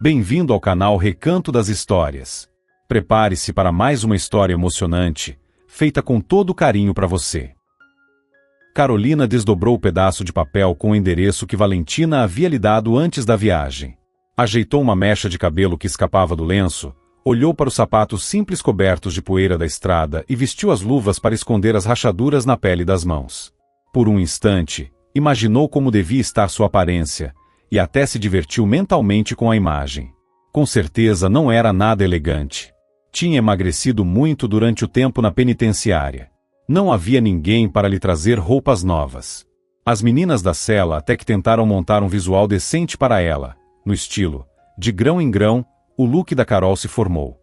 Bem-vindo ao canal Recanto das Histórias. Prepare-se para mais uma história emocionante, feita com todo carinho para você. Carolina desdobrou o pedaço de papel com o endereço que Valentina havia lhe dado antes da viagem. Ajeitou uma mecha de cabelo que escapava do lenço, olhou para os sapatos simples cobertos de poeira da estrada e vestiu as luvas para esconder as rachaduras na pele das mãos. Por um instante, imaginou como devia estar sua aparência, e até se divertiu mentalmente com a imagem. Com certeza não era nada elegante. Tinha emagrecido muito durante o tempo na penitenciária. Não havia ninguém para lhe trazer roupas novas. As meninas da cela até que tentaram montar um visual decente para ela. No estilo, de grão em grão, o look da Carol se formou.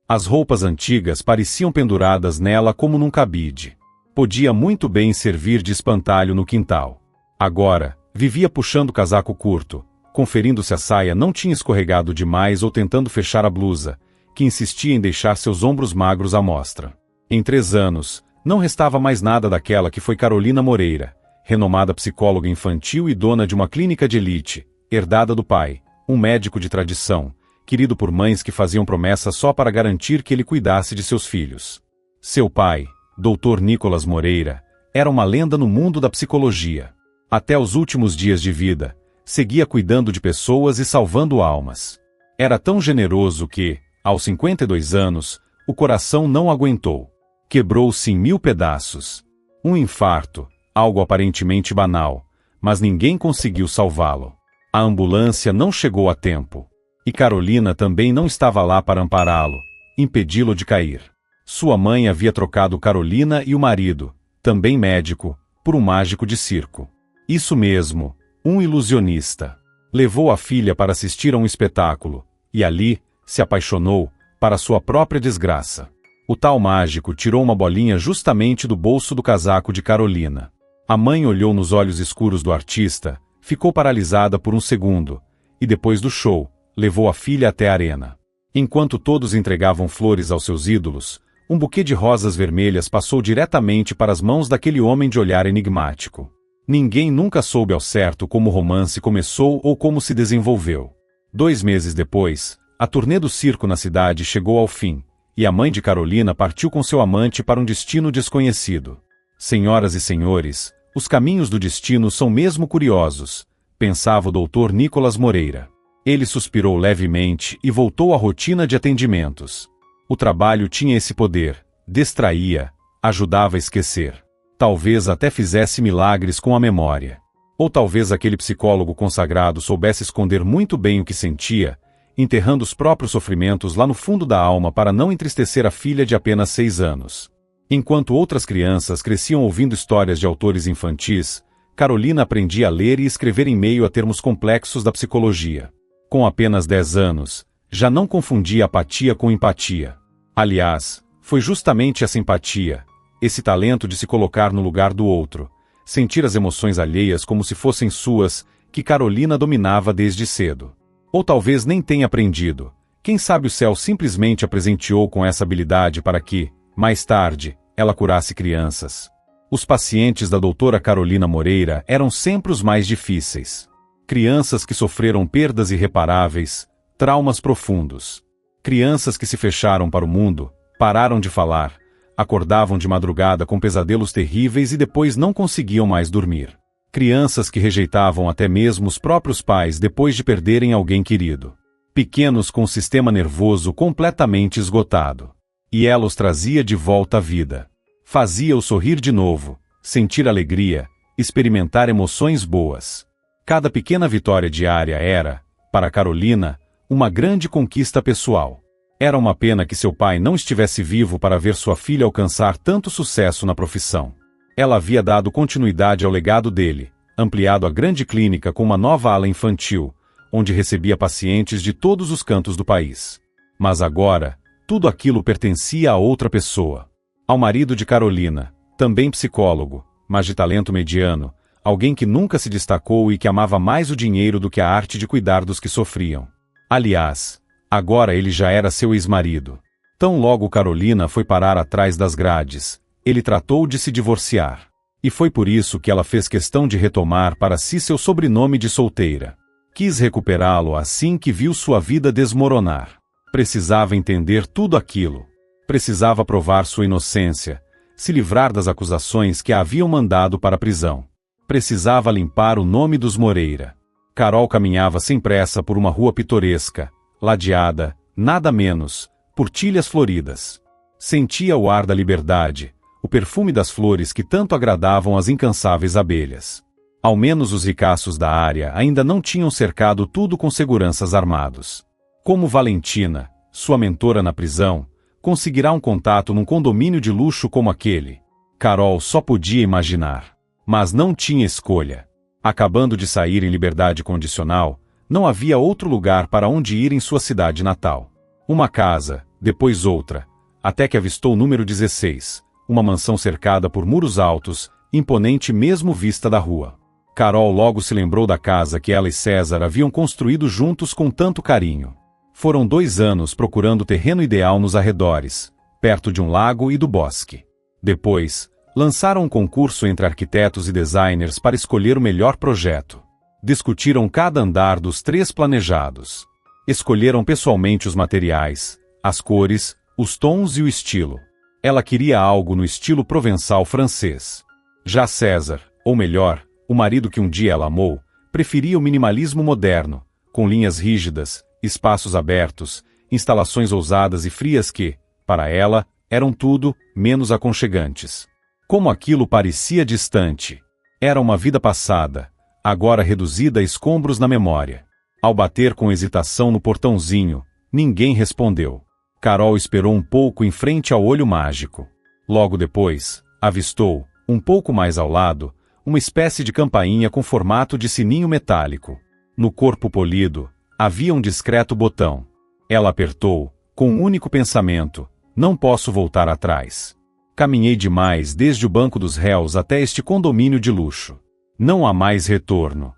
As roupas antigas pareciam penduradas nela como num cabide. Podia muito bem servir de espantalho no quintal. Agora, vivia puxando o casaco curto, conferindo se a saia não tinha escorregado demais ou tentando fechar a blusa, que insistia em deixar seus ombros magros à mostra. Em 3 anos, não restava mais nada daquela que foi Carolina Moreira, renomada psicóloga infantil e dona de uma clínica de elite, herdada do pai, um médico de tradição, querido por mães que faziam promessas só para garantir que ele cuidasse de seus filhos. Seu pai, Dr. Nicolas Moreira, era uma lenda no mundo da psicologia. Até os últimos dias de vida, seguia cuidando de pessoas e salvando almas. Era tão generoso que, aos 52 anos, o coração não aguentou. Quebrou-se em 1000 pedaços. Um infarto, algo aparentemente banal, mas ninguém conseguiu salvá-lo. A ambulância não chegou a tempo. E Carolina também não estava lá para ampará-lo, impedi-lo de cair. Sua mãe havia trocado Carolina e o marido, também médico, por um mágico de circo. Isso mesmo, um ilusionista. Levou a filha para assistir a um espetáculo, e ali, se apaixonou, para sua própria desgraça. O tal mágico tirou uma bolinha justamente do bolso do casaco de Carolina. A mãe olhou nos olhos escuros do artista, ficou paralisada por um segundo, e depois do show, levou a filha até a arena. Enquanto todos entregavam flores aos seus ídolos, um buquê de rosas vermelhas passou diretamente para as mãos daquele homem de olhar enigmático. Ninguém nunca soube ao certo como o romance começou ou como se desenvolveu. 2 meses depois, a turnê do circo na cidade chegou ao fim, e a mãe de Carolina partiu com seu amante para um destino desconhecido. Senhoras e senhores, os caminhos do destino são mesmo curiosos, pensava o Dr. Nicolas Moreira. Ele suspirou levemente e voltou à rotina de atendimentos. O trabalho tinha esse poder, distraía, ajudava a esquecer. Talvez até fizesse milagres com a memória. Ou talvez aquele psicólogo consagrado soubesse esconder muito bem o que sentia, enterrando os próprios sofrimentos lá no fundo da alma para não entristecer a filha de apenas 6 anos. Enquanto outras crianças cresciam ouvindo histórias de autores infantis, Carolina aprendia a ler e escrever em meio a termos complexos da psicologia. Com apenas 10 anos, já não confundia apatia com empatia. Aliás, foi justamente essa empatia, esse talento de se colocar no lugar do outro, sentir as emoções alheias como se fossem suas, que Carolina dominava desde cedo. Ou talvez nem tenha aprendido. Quem sabe o céu simplesmente a presenteou com essa habilidade para que, mais tarde, ela curasse crianças. Os pacientes da doutora Carolina Moreira eram sempre os mais difíceis. Crianças que sofreram perdas irreparáveis, traumas profundos. Crianças que se fecharam para o mundo, pararam de falar, acordavam de madrugada com pesadelos terríveis e depois não conseguiam mais dormir. Crianças que rejeitavam até mesmo os próprios pais depois de perderem alguém querido. Pequenos com o sistema nervoso completamente esgotado. E ela os trazia de volta à vida. Fazia-os sorrir de novo, sentir alegria, experimentar emoções boas. Cada pequena vitória diária era, para Carolina, uma grande conquista pessoal. Era uma pena que seu pai não estivesse vivo para ver sua filha alcançar tanto sucesso na profissão. Ela havia dado continuidade ao legado dele, ampliado a grande clínica com uma nova ala infantil, onde recebia pacientes de todos os cantos do país. Mas agora, tudo aquilo pertencia a outra pessoa. Ao marido de Carolina, também psicólogo, mas de talento mediano, alguém que nunca se destacou e que amava mais o dinheiro do que a arte de cuidar dos que sofriam. Aliás, agora ele já era seu ex-marido. Tão logo Carolina foi parar atrás das grades, ele tratou de se divorciar. E foi por isso que ela fez questão de retomar para si seu sobrenome de solteira. Quis recuperá-lo assim que viu sua vida desmoronar. Precisava entender tudo aquilo. Precisava provar sua inocência, se livrar das acusações que a haviam mandado para a prisão. Precisava limpar o nome dos Moreira. Carol caminhava sem pressa por uma rua pitoresca, ladeada, nada menos, por tilhas floridas. Sentia o ar da liberdade, o perfume das flores que tanto agradavam às incansáveis abelhas. Ao menos os ricaços da área ainda não tinham cercado tudo com seguranças armados. Como Valentina, sua mentora na prisão, conseguirá um contato num condomínio de luxo como aquele? Carol só podia imaginar. Mas não tinha escolha. Acabando de sair em liberdade condicional, não havia outro lugar para onde ir em sua cidade natal. Uma casa, depois outra, até que avistou o número 16, uma mansão cercada por muros altos, imponente mesmo vista da rua. Carol logo se lembrou da casa que ela e César haviam construído juntos com tanto carinho. Foram 2 anos procurando o terreno ideal nos arredores, perto de um lago e do bosque. Depois, lançaram um concurso entre arquitetos e designers para escolher o melhor projeto. Discutiram cada andar dos 3 planejados. Escolheram pessoalmente os materiais, as cores, os tons e o estilo. Ela queria algo no estilo provençal francês. Já César, ou melhor, o marido que um dia ela amou, preferia o minimalismo moderno, com linhas rígidas, espaços abertos, instalações ousadas e frias que, para ela, eram tudo menos aconchegantes. Como aquilo parecia distante. Era uma vida passada, agora reduzida a escombros na memória. Ao bater com hesitação no portãozinho, ninguém respondeu. Carol esperou um pouco em frente ao olho mágico. Logo depois, avistou, um pouco mais ao lado, uma espécie de campainha com formato de sininho metálico. No corpo polido, havia um discreto botão. Ela apertou, com um único pensamento: não posso voltar atrás. Caminhei demais desde o banco dos réus até este condomínio de luxo. Não há mais retorno.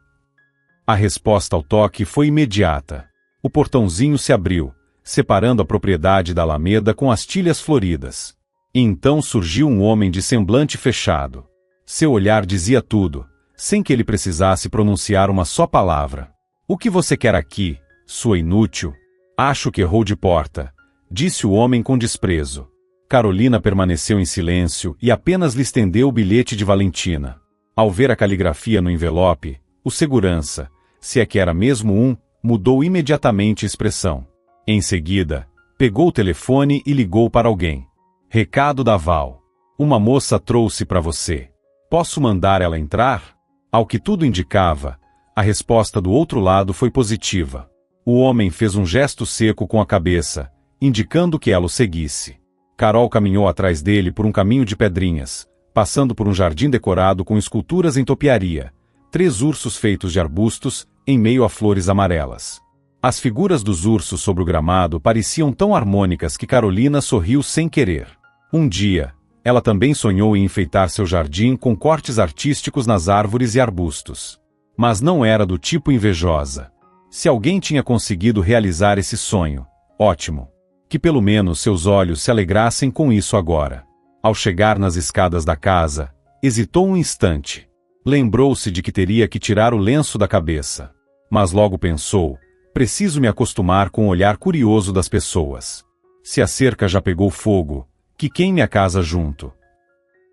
A resposta ao toque foi imediata. O portãozinho se abriu, separando a propriedade da Alameda com as tilhas floridas. E então surgiu um homem de semblante fechado. Seu olhar dizia tudo, sem que ele precisasse pronunciar uma só palavra. O que você quer aqui, sua inútil? Acho que errou de porta, disse o homem com desprezo. Carolina permaneceu em silêncio e apenas lhe estendeu o bilhete de Valentina. Ao ver a caligrafia no envelope, o segurança, se é que era mesmo um, mudou imediatamente a expressão. Em seguida, pegou o telefone e ligou para alguém. Recado da Val. Uma moça trouxe para você. Posso mandar ela entrar? Ao que tudo indicava, a resposta do outro lado foi positiva. O homem fez um gesto seco com a cabeça, indicando que ela o seguisse. Carol caminhou atrás dele por um caminho de pedrinhas, passando por um jardim decorado com esculturas em topiaria, 3 ursos feitos de arbustos, em meio a flores amarelas. As figuras dos ursos sobre o gramado pareciam tão harmônicas que Carolina sorriu sem querer. Um dia, ela também sonhou em enfeitar seu jardim com cortes artísticos nas árvores e arbustos. Mas não era do tipo invejosa. Se alguém tinha conseguido realizar esse sonho, ótimo. Que pelo menos seus olhos se alegrassem com isso agora. Ao chegar nas escadas da casa, hesitou um instante. Lembrou-se de que teria que tirar o lenço da cabeça. Mas logo pensou: preciso me acostumar com o olhar curioso das pessoas. Se a cerca já pegou fogo, que queime a casa junto.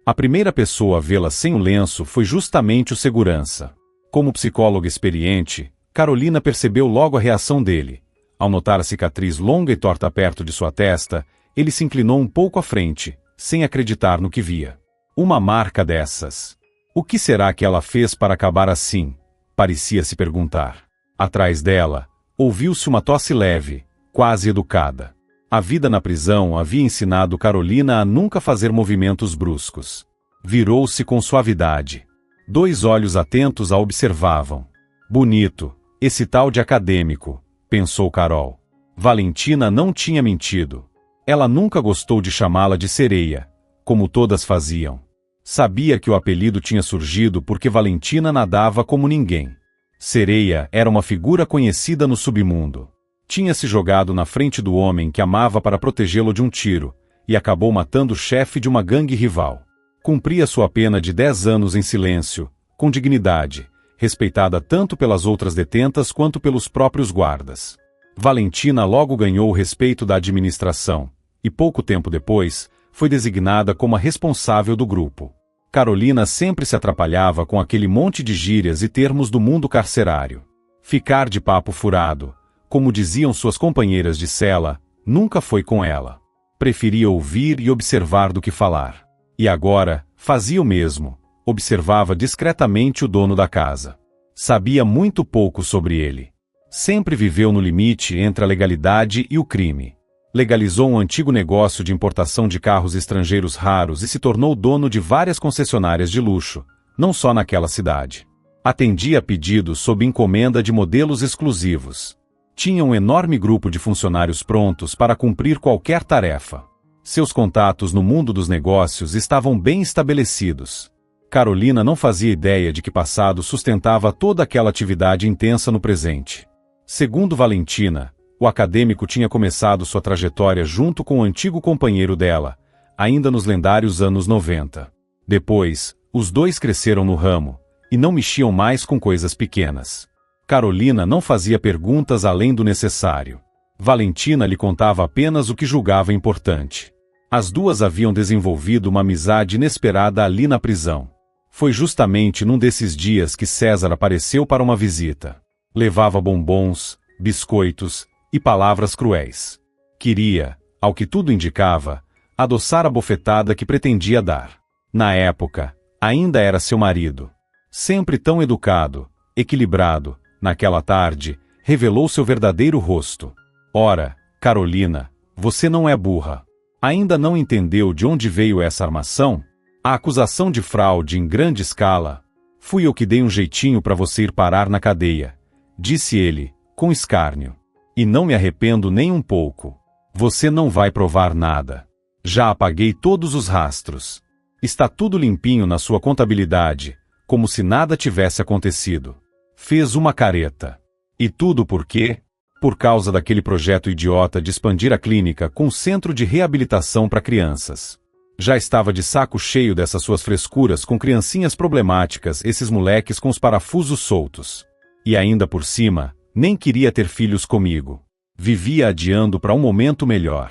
A primeira pessoa a vê-la sem o lenço foi justamente o segurança. Como psicóloga experiente, Carolina percebeu logo a reação dele. Ao notar a cicatriz longa e torta perto de sua testa, ele se inclinou um pouco à frente, sem acreditar no que via. Uma marca dessas. O que será que ela fez para acabar assim? Parecia se perguntar. Atrás dela, ouviu-se uma tosse leve, quase educada. A vida na prisão havia ensinado Carolina a nunca fazer movimentos bruscos. Virou-se com suavidade. 2 olhos atentos a observavam. Bonito, esse tal de acadêmico, pensou Carol. Valentina não tinha mentido. Ela nunca gostou de chamá-la de sereia, como todas faziam. Sabia que o apelido tinha surgido porque Valentina nadava como ninguém. Sereia era uma figura conhecida no submundo. Tinha se jogado na frente do homem que amava para protegê-lo de um tiro, e acabou matando o chefe de uma gangue rival. Cumpria sua pena de 10 anos em silêncio, com dignidade, respeitada tanto pelas outras detentas quanto pelos próprios guardas. Valentina logo ganhou o respeito da administração, e pouco tempo depois, foi designada como a responsável do grupo. Carolina sempre se atrapalhava com aquele monte de gírias e termos do mundo carcerário. Ficar de papo furado, como diziam suas companheiras de cela, nunca foi com ela. Preferia ouvir e observar do que falar. E agora, fazia o mesmo, observava discretamente o dono da casa. Sabia muito pouco sobre ele. Sempre viveu no limite entre a legalidade e o crime. Legalizou um antigo negócio de importação de carros estrangeiros raros e se tornou dono de várias concessionárias de luxo, não só naquela cidade. Atendia a pedidos sob encomenda de modelos exclusivos. Tinha um enorme grupo de funcionários prontos para cumprir qualquer tarefa. Seus contatos no mundo dos negócios estavam bem estabelecidos. Carolina não fazia ideia de que passado sustentava toda aquela atividade intensa no presente. Segundo Valentina, o acadêmico tinha começado sua trajetória junto com o antigo companheiro dela, ainda nos lendários anos 90. Depois, os dois cresceram no ramo, e não mexiam mais com coisas pequenas. Carolina não fazia perguntas além do necessário. Valentina lhe contava apenas o que julgava importante. As duas haviam desenvolvido uma amizade inesperada ali na prisão. Foi justamente num desses dias que César apareceu para uma visita. Levava bombons, biscoitos e palavras cruéis. Queria, ao que tudo indicava, adoçar a bofetada que pretendia dar. Na época, ainda era seu marido. Sempre tão educado, equilibrado, naquela tarde, revelou seu verdadeiro rosto. Ora, Carolina, você não é burra. Ainda não entendeu de onde veio essa armação? A acusação de fraude em grande escala. Fui eu que dei um jeitinho para você ir parar na cadeia, disse ele, com escárnio. E não me arrependo nem um pouco. Você não vai provar nada. Já apaguei todos os rastros. Está tudo limpinho na sua contabilidade, como se nada tivesse acontecido. Fez uma careta. E tudo por quê? Por causa daquele projeto idiota de expandir a clínica com um centro de reabilitação para crianças. Já estava de saco cheio dessas suas frescuras com criancinhas problemáticas, esses moleques com os parafusos soltos. E ainda por cima, nem queria ter filhos comigo. Vivia adiando para um momento melhor.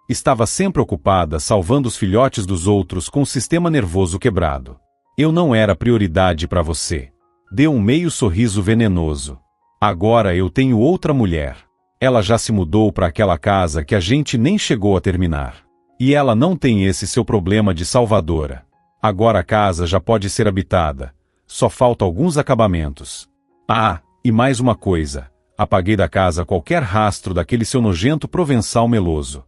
Estava sempre ocupada salvando os filhotes dos outros com o sistema nervoso quebrado. Eu não era prioridade para você. Deu um meio sorriso venenoso. Agora eu tenho outra mulher. Ela já se mudou para aquela casa que a gente nem chegou a terminar. E ela não tem esse seu problema de salvadora. Agora a casa já pode ser habitada. Só falta alguns acabamentos. Ah, e mais uma coisa. Apaguei da casa qualquer rastro daquele seu nojento provençal meloso.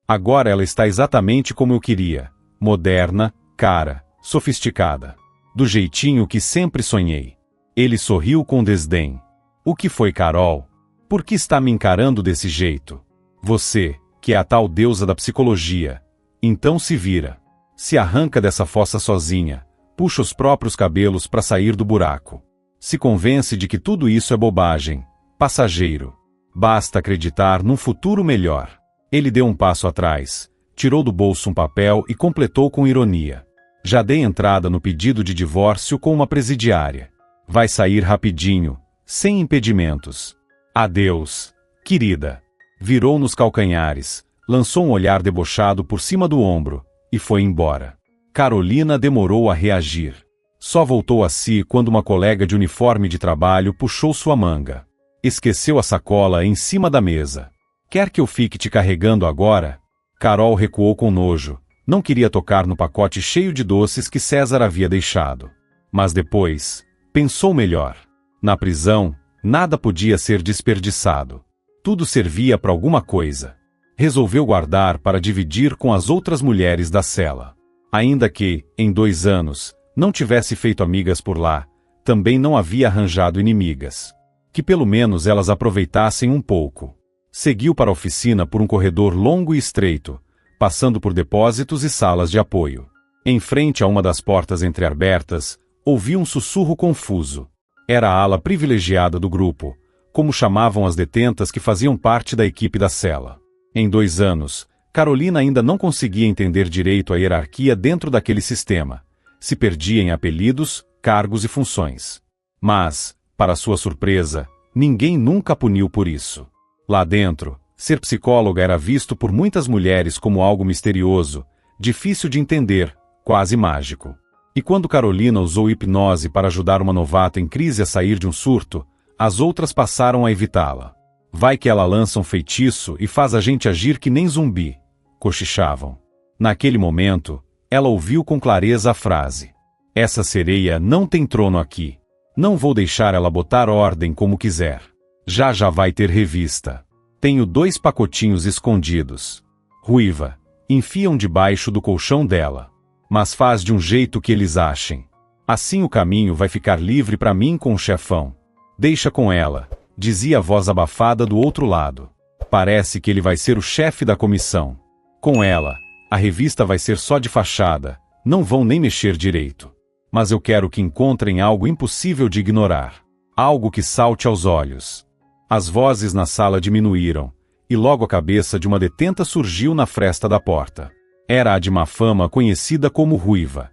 Agora ela está exatamente como eu queria. Moderna, cara, sofisticada. Do jeitinho que sempre sonhei. Ele sorriu com desdém. O que foi, Carol? Por que está me encarando desse jeito? Você, que é a tal deusa da psicologia. Então se vira. Se arranca dessa fossa sozinha. Puxa os próprios cabelos para sair do buraco. Se convence de que tudo isso é bobagem. Passageiro. Basta acreditar num futuro melhor. Ele deu um passo atrás, tirou do bolso um papel e completou com ironia. Já dei entrada no pedido de divórcio com uma presidiária. Vai sair rapidinho, sem impedimentos. Adeus, querida. Virou nos calcanhares, lançou um olhar debochado por cima do ombro, e foi embora. Carolina demorou a reagir. Só voltou a si quando uma colega de uniforme de trabalho puxou sua manga. Esqueceu a sacola em cima da mesa. Quer que eu fique te carregando agora? Carol recuou com nojo. Não queria tocar no pacote cheio de doces que César havia deixado. Mas depois, pensou melhor. Na prisão, nada podia ser desperdiçado. Tudo servia para alguma coisa. Resolveu guardar para dividir com as outras mulheres da cela. Ainda que, em 2 anos, não tivesse feito amigas por lá, também não havia arranjado inimigas. Que pelo menos elas aproveitassem um pouco. Seguiu para a oficina por um corredor longo e estreito, passando por depósitos e salas de apoio. Em frente a uma das portas entreabertas, ouviu um sussurro confuso. Era a ala privilegiada do grupo, como chamavam as detentas que faziam parte da equipe da cela. Em 2 anos, Carolina ainda não conseguia entender direito a hierarquia dentro daquele sistema. Se perdia em apelidos, cargos e funções. Mas, para sua surpresa, ninguém nunca a puniu por isso. Lá dentro, ser psicóloga era visto por muitas mulheres como algo misterioso, difícil de entender, quase mágico. E quando Carolina usou hipnose para ajudar uma novata em crise a sair de um surto, as outras passaram a evitá-la. Vai que ela lança um feitiço e faz a gente agir que nem zumbi, cochichavam. Naquele momento, ela ouviu com clareza a frase: essa sereia não tem trono aqui. Não vou deixar ela botar ordem como quiser. Já vai ter revista. Tenho 2 pacotinhos escondidos. Ruiva, enfiam debaixo do colchão dela. Mas faz de um jeito que eles achem. Assim o caminho vai ficar livre para mim com o chefão. Deixa com ela, dizia a voz abafada do outro lado. Parece que ele vai ser o chefe da comissão. Com ela, a revista vai ser só de fachada, não vão nem mexer direito. Mas eu quero que encontrem algo impossível de ignorar. Algo que salte aos olhos. As vozes na sala diminuíram, e logo a cabeça de uma detenta surgiu na fresta da porta. Era a de má fama conhecida como Ruiva.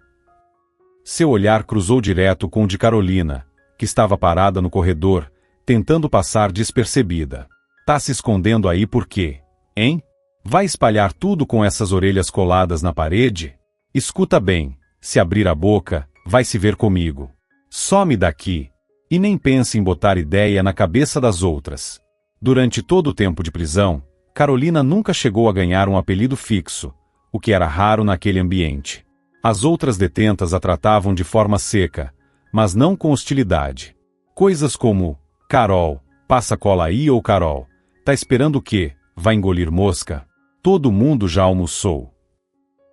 Seu olhar cruzou direto com o de Carolina, que estava parada no corredor, tentando passar despercebida. Tá se escondendo aí por quê, hein? Vai espalhar tudo com essas orelhas coladas na parede? Escuta bem, se abrir a boca, vai se ver comigo. Some daqui. E nem pense em botar ideia na cabeça das outras. Durante todo o tempo de prisão, Carolina nunca chegou a ganhar um apelido fixo, o que era raro naquele ambiente. As outras detentas a tratavam de forma seca, mas não com hostilidade. Coisas como: Carol, passa cola aí, ou Carol, tá esperando o quê? Vai engolir mosca? Todo mundo já almoçou.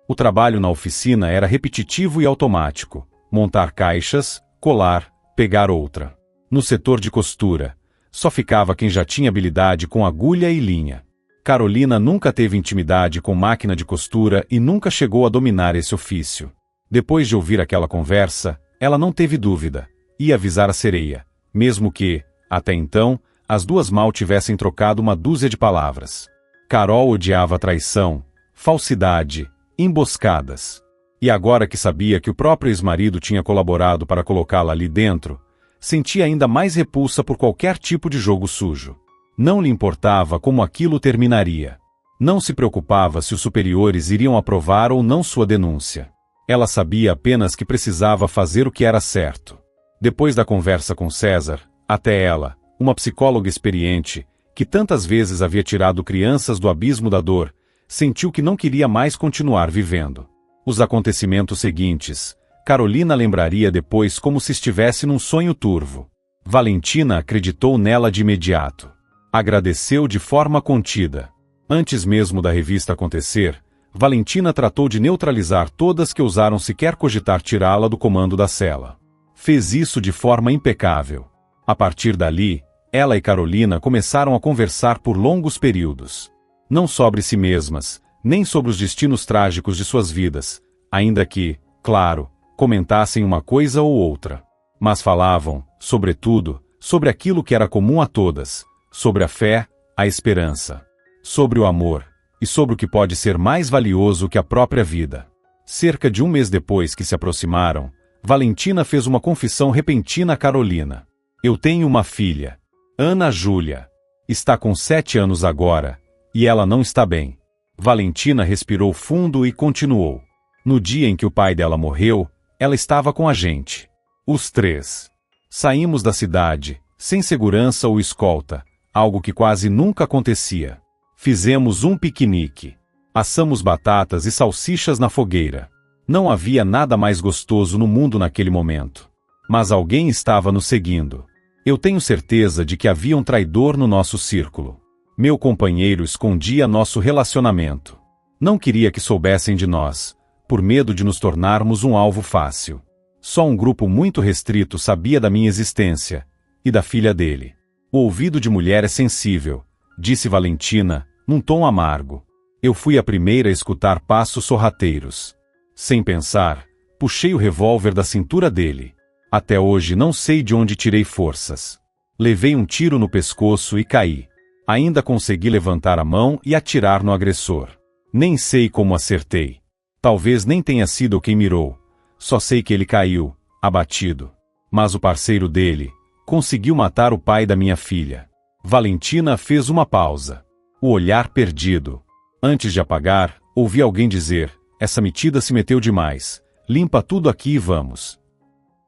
O trabalho na oficina era repetitivo e automático. Montar caixas, colar, pegar outra. No setor de costura, só ficava quem já tinha habilidade com agulha e linha. Carolina nunca teve intimidade com máquina de costura e nunca chegou a dominar esse ofício. Depois de ouvir aquela conversa, ela não teve dúvida. Ia avisar a sereia, mesmo que, até então, as duas mal tivessem trocado uma dúzia de palavras. Carol odiava traição, falsidade, emboscadas. E agora que sabia que o próprio ex-marido tinha colaborado para colocá-la ali dentro, sentia ainda mais repulsa por qualquer tipo de jogo sujo. Não lhe importava como aquilo terminaria. Não se preocupava se os superiores iriam aprovar ou não sua denúncia. Ela sabia apenas que precisava fazer o que era certo. Depois da conversa com César, até ela, uma psicóloga experiente, que tantas vezes havia tirado crianças do abismo da dor, sentiu que não queria mais continuar vivendo. Os acontecimentos seguintes, Carolina lembraria depois como se estivesse num sonho turvo. Valentina acreditou nela de imediato. Agradeceu de forma contida. Antes mesmo da revista acontecer, Valentina tratou de neutralizar todas que ousaram sequer cogitar tirá-la do comando da cela. Fez isso de forma impecável. A partir dali, ela e Carolina começaram a conversar por longos períodos. Não sobre si mesmas, nem sobre os destinos trágicos de suas vidas, ainda que, claro, comentassem uma coisa ou outra. Mas falavam, sobretudo, sobre aquilo que era comum a todas, sobre a fé, a esperança, sobre o amor, e sobre o que pode ser mais valioso que a própria vida. Cerca de um mês depois que se aproximaram, Valentina fez uma confissão repentina a Carolina. Eu tenho uma filha, Ana Júlia. Está com 7 anos agora, e ela não está bem. Valentina respirou fundo e continuou. No dia em que o pai dela morreu, ela estava com a gente. Os 3. Saímos da cidade, sem segurança ou escolta, algo que quase nunca acontecia. Fizemos um piquenique. Assamos batatas e salsichas na fogueira. Não havia nada mais gostoso no mundo naquele momento. Mas alguém estava nos seguindo. Eu tenho certeza de que havia um traidor no nosso círculo. Meu companheiro escondia nosso relacionamento. Não queria que soubessem de nós, por medo de nos tornarmos um alvo fácil. Só um grupo muito restrito sabia da minha existência, e da filha dele. O ouvido de mulher é sensível, disse Valentina, num tom amargo. Eu fui a primeira a escutar passos sorrateiros. Sem pensar, puxei o revólver da cintura dele. Até hoje não sei de onde tirei forças. Levei um tiro no pescoço e caí. Ainda consegui levantar a mão e atirar no agressor. Nem sei como acertei. Talvez nem tenha sido quem mirou. Só sei que ele caiu, abatido. Mas o parceiro dele conseguiu matar o pai da minha filha. Valentina fez uma pausa. O olhar perdido. Antes de apagar, ouvi alguém dizer: essa metida se meteu demais. Limpa tudo aqui e vamos.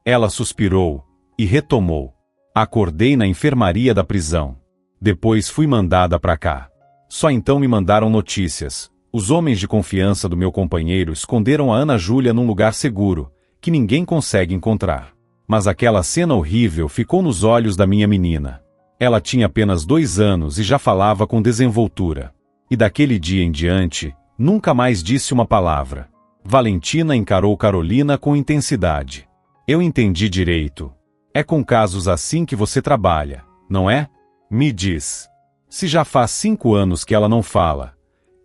Ela suspirou e retomou. Acordei na enfermaria da prisão. Depois fui mandada para cá. Só então me mandaram notícias. Os homens de confiança do meu companheiro esconderam a Ana Júlia num lugar seguro, que ninguém consegue encontrar. Mas aquela cena horrível ficou nos olhos da minha menina. Ela tinha apenas 2 anos e já falava com desenvoltura. E daquele dia em diante, nunca mais disse uma palavra. Valentina encarou Carolina com intensidade. Eu entendi direito. É com casos assim que você trabalha, não é? Me diz. Se já faz 5 anos que ela não fala.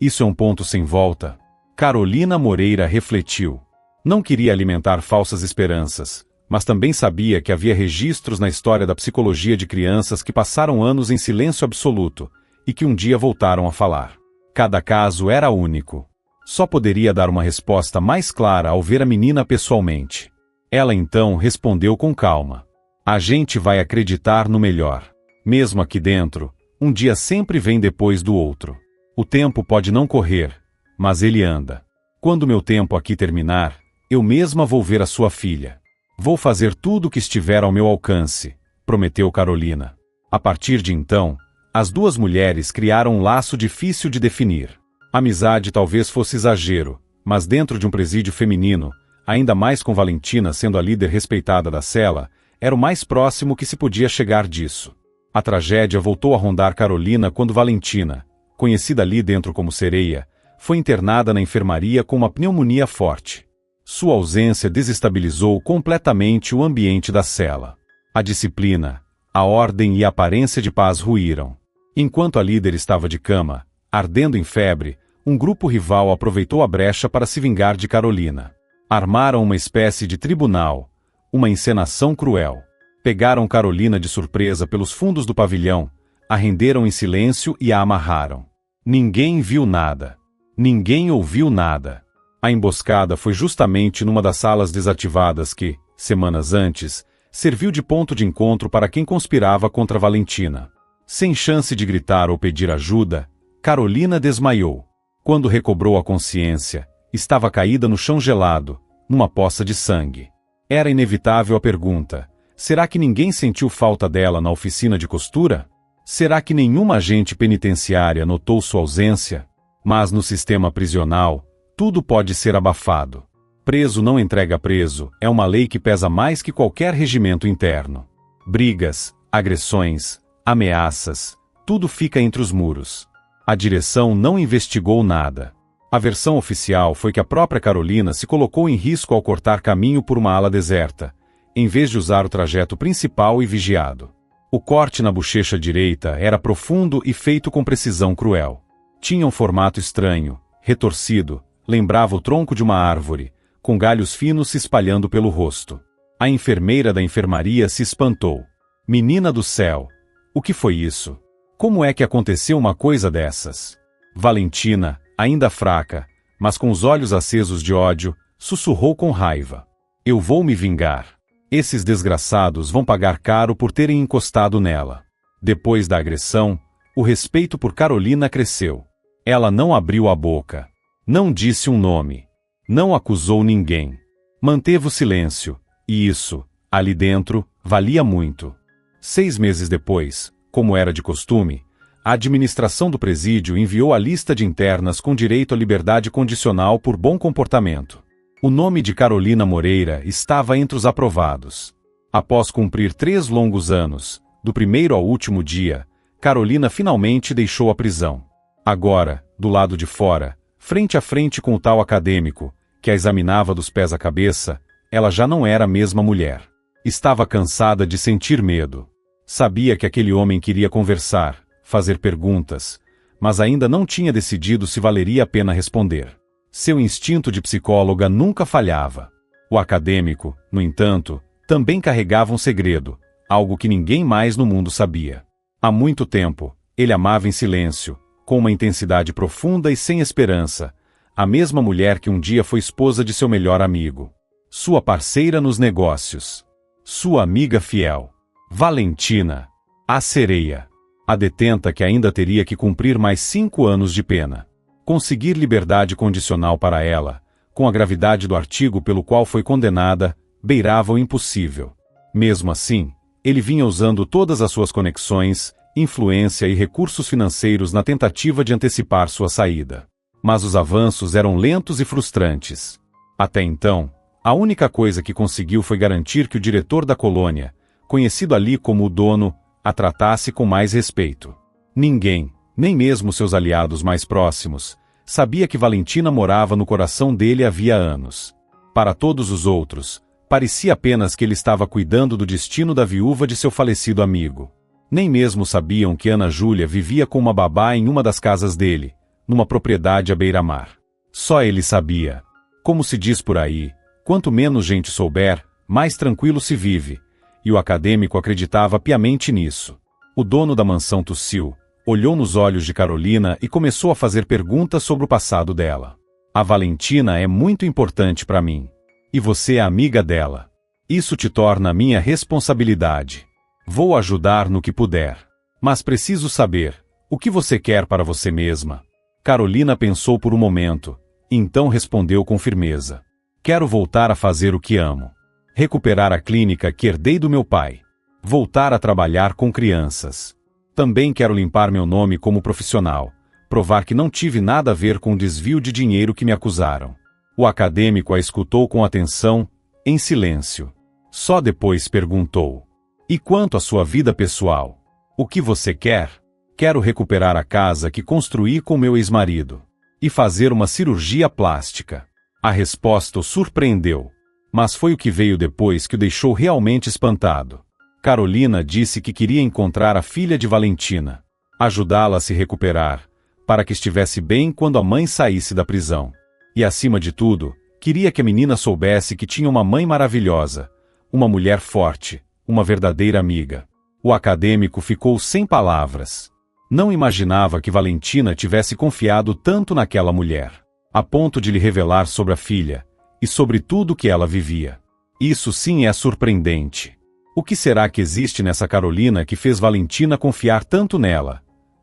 Isso é um ponto sem volta. Carolina Moreira refletiu. Não queria alimentar falsas esperanças, mas também sabia que havia registros na história da psicologia de crianças que passaram anos em silêncio absoluto e que um dia voltaram a falar. Cada caso era único. Só poderia dar uma resposta mais clara ao ver a menina pessoalmente. Ela então respondeu com calma. A gente vai acreditar no melhor. Mesmo aqui dentro, um dia sempre vem depois do outro. O tempo pode não correr, mas ele anda. Quando meu tempo aqui terminar, eu mesma vou ver a sua filha. Vou fazer tudo o que estiver ao meu alcance, prometeu Carolina. A partir de então, as 2 mulheres criaram um laço difícil de definir. Amizade talvez fosse exagero, mas dentro de um presídio feminino, ainda mais com Valentina sendo a líder respeitada da cela, era o mais próximo que se podia chegar disso. A tragédia voltou a rondar Carolina quando Valentina, conhecida ali dentro como Sereia, foi internada na enfermaria com uma pneumonia forte. Sua ausência desestabilizou completamente o ambiente da cela. A disciplina, a ordem e a aparência de paz ruíram. Enquanto a líder estava de cama, ardendo em febre, um grupo rival aproveitou a brecha para se vingar de Carolina. Armaram uma espécie de tribunal, uma encenação cruel. Pegaram Carolina de surpresa pelos fundos do pavilhão, a renderam em silêncio e a amarraram. Ninguém viu nada. Ninguém ouviu nada. A emboscada foi justamente numa das salas desativadas que, semanas antes, serviu de ponto de encontro para quem conspirava contra Valentina. Sem chance de gritar ou pedir ajuda, Carolina desmaiou. Quando recobrou a consciência, estava caída no chão gelado, numa poça de sangue. Era inevitável a pergunta: será que ninguém sentiu falta dela na oficina de costura? Será que nenhuma agente penitenciária notou sua ausência? Mas no sistema prisional, tudo pode ser abafado. Preso não entrega preso é uma lei que pesa mais que qualquer regimento interno. Brigas, agressões, ameaças, tudo fica entre os muros. A direção não investigou nada. A versão oficial foi que a própria Carolina se colocou em risco ao cortar caminho por uma ala deserta, em vez de usar o trajeto principal e vigiado. O corte na bochecha direita era profundo e feito com precisão cruel. Tinha um formato estranho, retorcido, lembrava o tronco de uma árvore, com galhos finos se espalhando pelo rosto. A enfermeira da enfermaria se espantou. Menina do céu! O que foi isso? Como é que aconteceu uma coisa dessas? Valentina, ainda fraca, mas com os olhos acesos de ódio, sussurrou com raiva. Eu vou me vingar. Esses desgraçados vão pagar caro por terem encostado nela. Depois da agressão, o respeito por Carolina cresceu. Ela não abriu a boca. Não disse um nome. Não acusou ninguém. Manteve o silêncio, e isso, ali dentro, valia muito. 6 meses depois, como era de costume, a administração do presídio enviou a lista de internas com direito à liberdade condicional por bom comportamento. O nome de Carolina Moreira estava entre os aprovados. Após cumprir 3 longos anos, do primeiro ao último dia, Carolina finalmente deixou a prisão. Agora, do lado de fora, frente a frente com o tal acadêmico, que a examinava dos pés à cabeça, ela já não era a mesma mulher. Estava cansada de sentir medo. Sabia que aquele homem queria conversar, fazer perguntas, mas ainda não tinha decidido se valeria a pena responder. Seu instinto de psicóloga nunca falhava. O acadêmico, no entanto, também carregava um segredo, algo que ninguém mais no mundo sabia. Há muito tempo, ele amava em silêncio, com uma intensidade profunda e sem esperança, a mesma mulher que um dia foi esposa de seu melhor amigo. Sua parceira nos negócios. Sua amiga fiel. Valentina. A sereia. A detenta que ainda teria que cumprir mais 5 anos de pena. Conseguir liberdade condicional para ela, com a gravidade do artigo pelo qual foi condenada, beirava o impossível. Mesmo assim, ele vinha usando todas as suas conexões, influência e recursos financeiros na tentativa de antecipar sua saída. Mas os avanços eram lentos e frustrantes. Até então, a única coisa que conseguiu foi garantir que o diretor da colônia, conhecido ali como o dono, a tratasse com mais respeito. Ninguém, nem mesmo seus aliados mais próximos, sabia que Valentina morava no coração dele havia anos. Para todos os outros, parecia apenas que ele estava cuidando do destino da viúva de seu falecido amigo. Nem mesmo sabiam que Ana Júlia vivia com uma babá em uma das casas dele, numa propriedade à beira-mar. Só ele sabia. Como se diz por aí, quanto menos gente souber, mais tranquilo se vive, e o acadêmico acreditava piamente nisso. O dono da mansão tossiu, olhou nos olhos de Carolina e começou a fazer perguntas sobre o passado dela. A Valentina é muito importante para mim. E você é amiga dela. Isso te torna minha responsabilidade. Vou ajudar no que puder. Mas preciso saber, o que você quer para você mesma? Carolina pensou por um momento, então respondeu com firmeza. Quero voltar a fazer o que amo. Recuperar a clínica que herdei do meu pai. Voltar a trabalhar com crianças. Também quero limpar meu nome como profissional, provar que não tive nada a ver com o desvio de dinheiro que me acusaram. O acadêmico a escutou com atenção, em silêncio. Só depois perguntou. E quanto à sua vida pessoal? O que você quer? Quero recuperar a casa que construí com meu ex-marido. E fazer uma cirurgia plástica. A resposta o surpreendeu. Mas foi o que veio depois que o deixou realmente espantado. Carolina disse que queria encontrar a filha de Valentina. Ajudá-la a se recuperar, para que estivesse bem quando a mãe saísse da prisão. E acima de tudo, queria que a menina soubesse que tinha uma mãe maravilhosa, uma mulher forte, uma verdadeira amiga. O acadêmico ficou sem palavras. Não imaginava que Valentina tivesse confiado tanto naquela mulher, a ponto de lhe revelar sobre a filha, e sobre tudo que ela vivia. Isso sim é surpreendente. O que será que existe nessa Carolina que fez Valentina confiar tanto nela?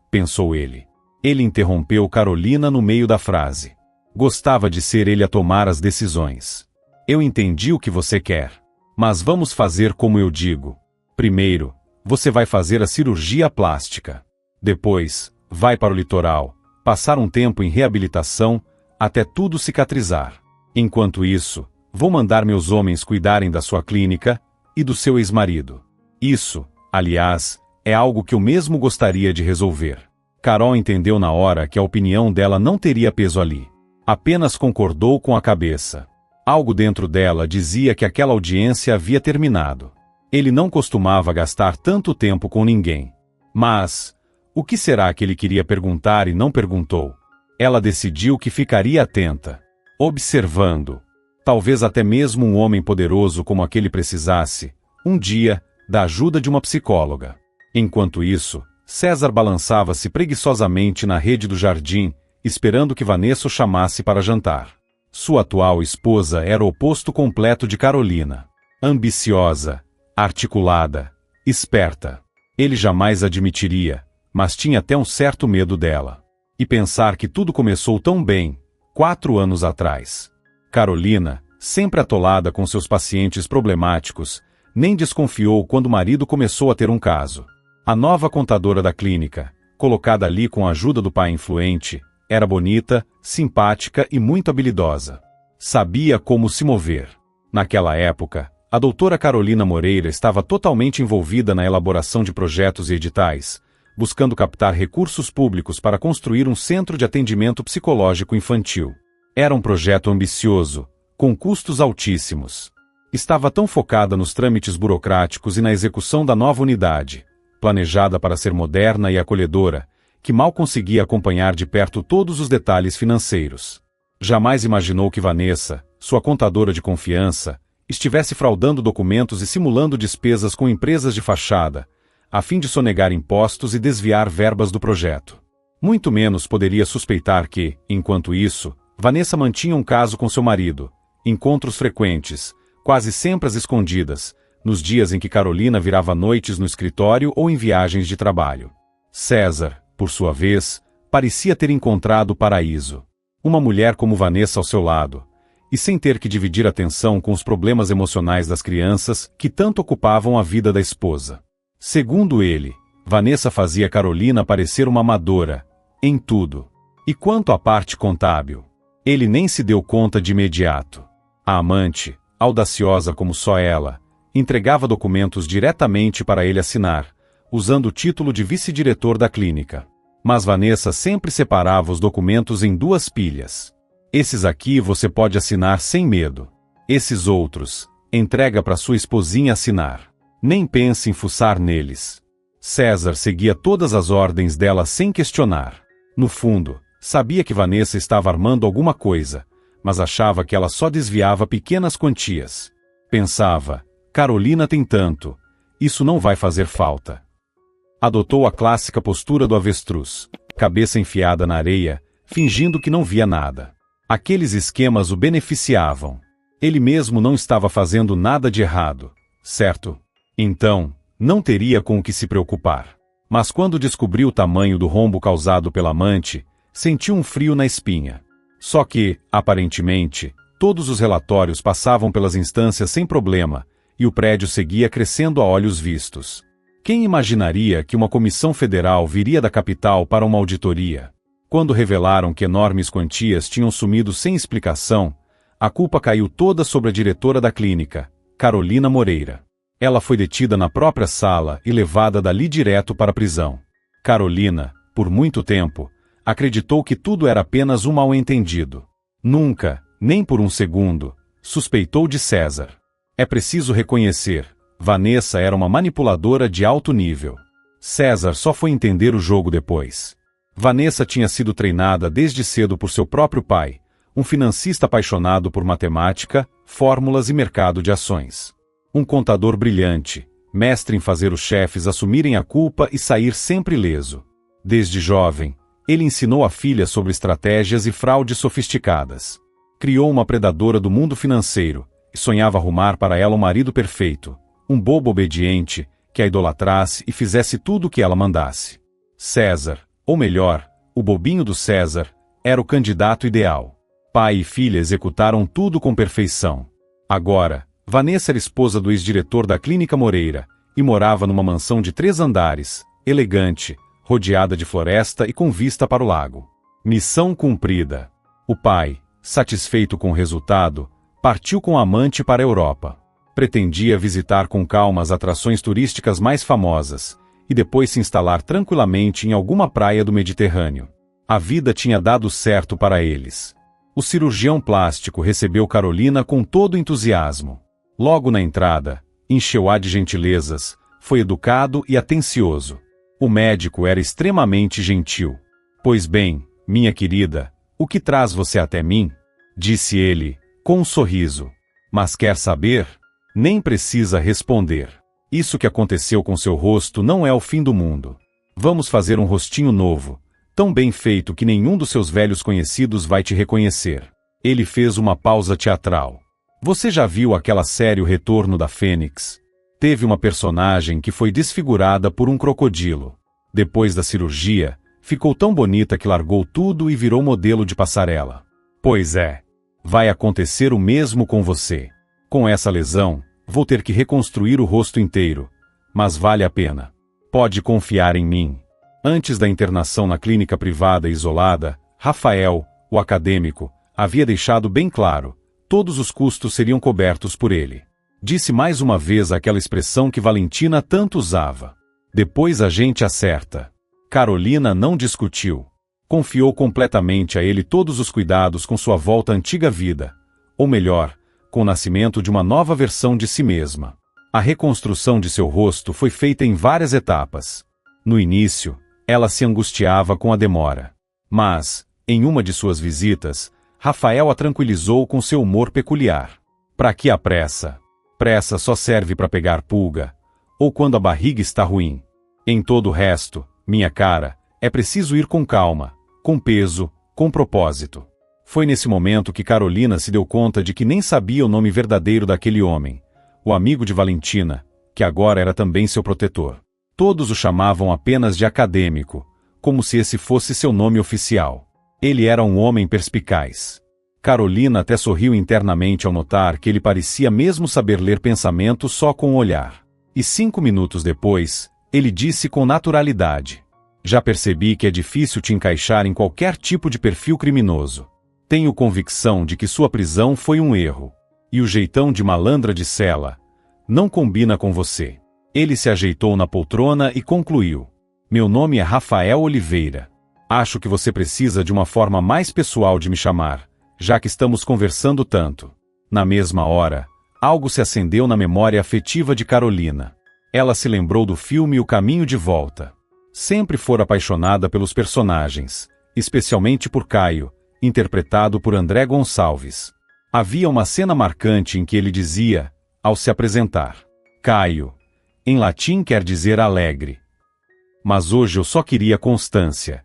Pensou ele. Ele interrompeu Carolina no meio da frase. Gostava de ser ele a tomar as decisões. Eu entendi o que você quer. Mas vamos fazer como eu digo. Primeiro, você vai fazer a cirurgia plástica. Depois, vai para o litoral, passar um tempo em reabilitação, até tudo cicatrizar. Enquanto isso, vou mandar meus homens cuidarem da sua clínica e do seu ex-marido. Isso, aliás, é algo que eu mesmo gostaria de resolver. Carol entendeu na hora que a opinião dela não teria peso ali. Apenas concordou com a cabeça. Algo dentro dela dizia que aquela audiência havia terminado. Ele não costumava gastar tanto tempo com ninguém. Mas, o que será que ele queria perguntar e não perguntou? Ela decidiu que ficaria atenta. Observando. Talvez até mesmo um homem poderoso como aquele precisasse, um dia, da ajuda de uma psicóloga. Enquanto isso, César balançava-se preguiçosamente na rede do jardim, esperando que Vanessa o chamasse para jantar. Sua atual esposa era o oposto completo de Carolina. Ambiciosa, articulada, esperta. Ele jamais admitiria, mas tinha até um certo medo dela. E pensar que tudo começou tão bem, 4 anos atrás. Carolina, sempre atolada com seus pacientes problemáticos, nem desconfiou quando o marido começou a ter um caso. A nova contadora da clínica, colocada ali com a ajuda do pai influente, era bonita, simpática e muito habilidosa. Sabia como se mover. Naquela época, a doutora Carolina Moreira estava totalmente envolvida na elaboração de projetos e editais, buscando captar recursos públicos para construir um centro de atendimento psicológico infantil. Era um projeto ambicioso, com custos altíssimos. Estava tão focada nos trâmites burocráticos e na execução da nova unidade, planejada para ser moderna e acolhedora, que mal conseguia acompanhar de perto todos os detalhes financeiros. Jamais imaginou que Vanessa, sua contadora de confiança, estivesse fraudando documentos e simulando despesas com empresas de fachada, a fim de sonegar impostos e desviar verbas do projeto. Muito menos poderia suspeitar que, enquanto isso, Vanessa mantinha um caso com seu marido, encontros frequentes, quase sempre às escondidas, nos dias em que Carolina virava noites no escritório ou em viagens de trabalho. César, por sua vez, parecia ter encontrado o paraíso. Uma mulher como Vanessa ao seu lado, e sem ter que dividir atenção com os problemas emocionais das crianças que tanto ocupavam a vida da esposa. Segundo ele, Vanessa fazia Carolina parecer uma amadora, em tudo. E quanto à parte contábil, ele nem se deu conta de imediato. A amante, audaciosa como só ela, entregava documentos diretamente para ele assinar, usando o título de vice-diretor da clínica. Mas Vanessa sempre separava os documentos em 2 pilhas. Esses aqui você pode assinar sem medo. Esses outros, entrega para sua esposinha assinar. Nem pense em fuçar neles. César seguia todas as ordens dela sem questionar. No fundo, sabia que Vanessa estava armando alguma coisa, mas achava que ela só desviava pequenas quantias. Pensava, Carolina tem tanto, isso não vai fazer falta. Adotou a clássica postura do avestruz, cabeça enfiada na areia, fingindo que não via nada. Aqueles esquemas o beneficiavam. Ele mesmo não estava fazendo nada de errado, certo? Então, não teria com o que se preocupar. Mas quando descobriu o tamanho do rombo causado pela amante, sentiu um frio na espinha. Só que, aparentemente, todos os relatórios passavam pelas instâncias sem problema, e o prédio seguia crescendo a olhos vistos. Quem imaginaria que uma comissão federal viria da capital para uma auditoria? Quando revelaram que enormes quantias tinham sumido sem explicação, a culpa caiu toda sobre a diretora da clínica, Carolina Moreira. Ela foi detida na própria sala e levada dali direto para a prisão. Carolina, por muito tempo, acreditou que tudo era apenas um mal-entendido. Nunca, nem por um segundo, suspeitou de César. É preciso reconhecer, Vanessa era uma manipuladora de alto nível. César só foi entender o jogo depois. Vanessa tinha sido treinada desde cedo por seu próprio pai, um financista apaixonado por matemática, fórmulas e mercado de ações. Um contador brilhante, mestre em fazer os chefes assumirem a culpa e sair sempre ileso. Desde jovem, ele ensinou a filha sobre estratégias e fraudes sofisticadas. Criou uma predadora do mundo financeiro e sonhava arrumar para ela um marido perfeito, um bobo obediente, que a idolatrasse e fizesse tudo o que ela mandasse. César, ou melhor, o bobinho do César, era o candidato ideal. Pai e filha executaram tudo com perfeição. Agora, Vanessa era esposa do ex-diretor da Clínica Moreira e morava numa mansão de 3 andares, elegante, rodeada de floresta e com vista para o lago. Missão cumprida. O pai, satisfeito com o resultado, partiu com a amante para a Europa. Pretendia visitar com calma as atrações turísticas mais famosas e depois se instalar tranquilamente em alguma praia do Mediterrâneo. A vida tinha dado certo para eles. O cirurgião plástico recebeu Carolina com todo entusiasmo. Logo na entrada, encheu-a de gentilezas, foi educado e atencioso. O médico era extremamente gentil. Pois bem, minha querida, o que traz você até mim? Disse ele, com um sorriso. Mas quer saber? Nem precisa responder. Isso que aconteceu com seu rosto não é o fim do mundo. Vamos fazer um rostinho novo, tão bem feito que nenhum dos seus velhos conhecidos vai te reconhecer. Ele fez uma pausa teatral. Você já viu aquela série O Retorno da Fênix? Teve uma personagem que foi desfigurada por um crocodilo. Depois da cirurgia, ficou tão bonita que largou tudo e virou modelo de passarela. Pois é, vai acontecer o mesmo com você. Com essa lesão, vou ter que reconstruir o rosto inteiro, mas vale a pena. Pode confiar em mim. Antes da internação na clínica privada e isolada, Rafael, o acadêmico, havia deixado bem claro, todos os custos seriam cobertos por ele. Disse mais uma vez aquela expressão que Valentina tanto usava. Depois a gente acerta. Carolina não discutiu. Confiou completamente a ele todos os cuidados com sua volta à antiga vida, ou melhor, com o nascimento de uma nova versão de si mesma. A reconstrução de seu rosto foi feita em várias etapas. No início, ela se angustiava com a demora. Mas, em uma de suas visitas, Rafael a tranquilizou com seu humor peculiar. Pra que a pressa? Pressa só serve para pegar pulga, ou quando a barriga está ruim. Em todo o resto, minha cara, é preciso ir com calma, com peso, com propósito. Foi nesse momento que Carolina se deu conta de que nem sabia o nome verdadeiro daquele homem, o amigo de Valentina, que agora era também seu protetor. Todos o chamavam apenas de acadêmico, como se esse fosse seu nome oficial. Ele era um homem perspicaz. Carolina até sorriu internamente ao notar que ele parecia mesmo saber ler pensamentos só com o olhar. E 5 minutos depois, ele disse com naturalidade: já percebi que é difícil te encaixar em qualquer tipo de perfil criminoso. Tenho convicção de que sua prisão foi um erro. E o jeitão de malandra de cela não combina com você. Ele se ajeitou na poltrona e concluiu: meu nome é Rafael Oliveira. Acho que você precisa de uma forma mais pessoal de me chamar, já que estamos conversando tanto. Na mesma hora, algo se acendeu na memória afetiva de Carolina. Ela se lembrou do filme O Caminho de Volta. Sempre fora apaixonada pelos personagens, especialmente por Caio, interpretado por André Gonçalves. Havia uma cena marcante em que ele dizia, ao se apresentar: Caio, em latim quer dizer alegre. Mas hoje eu só queria Constância.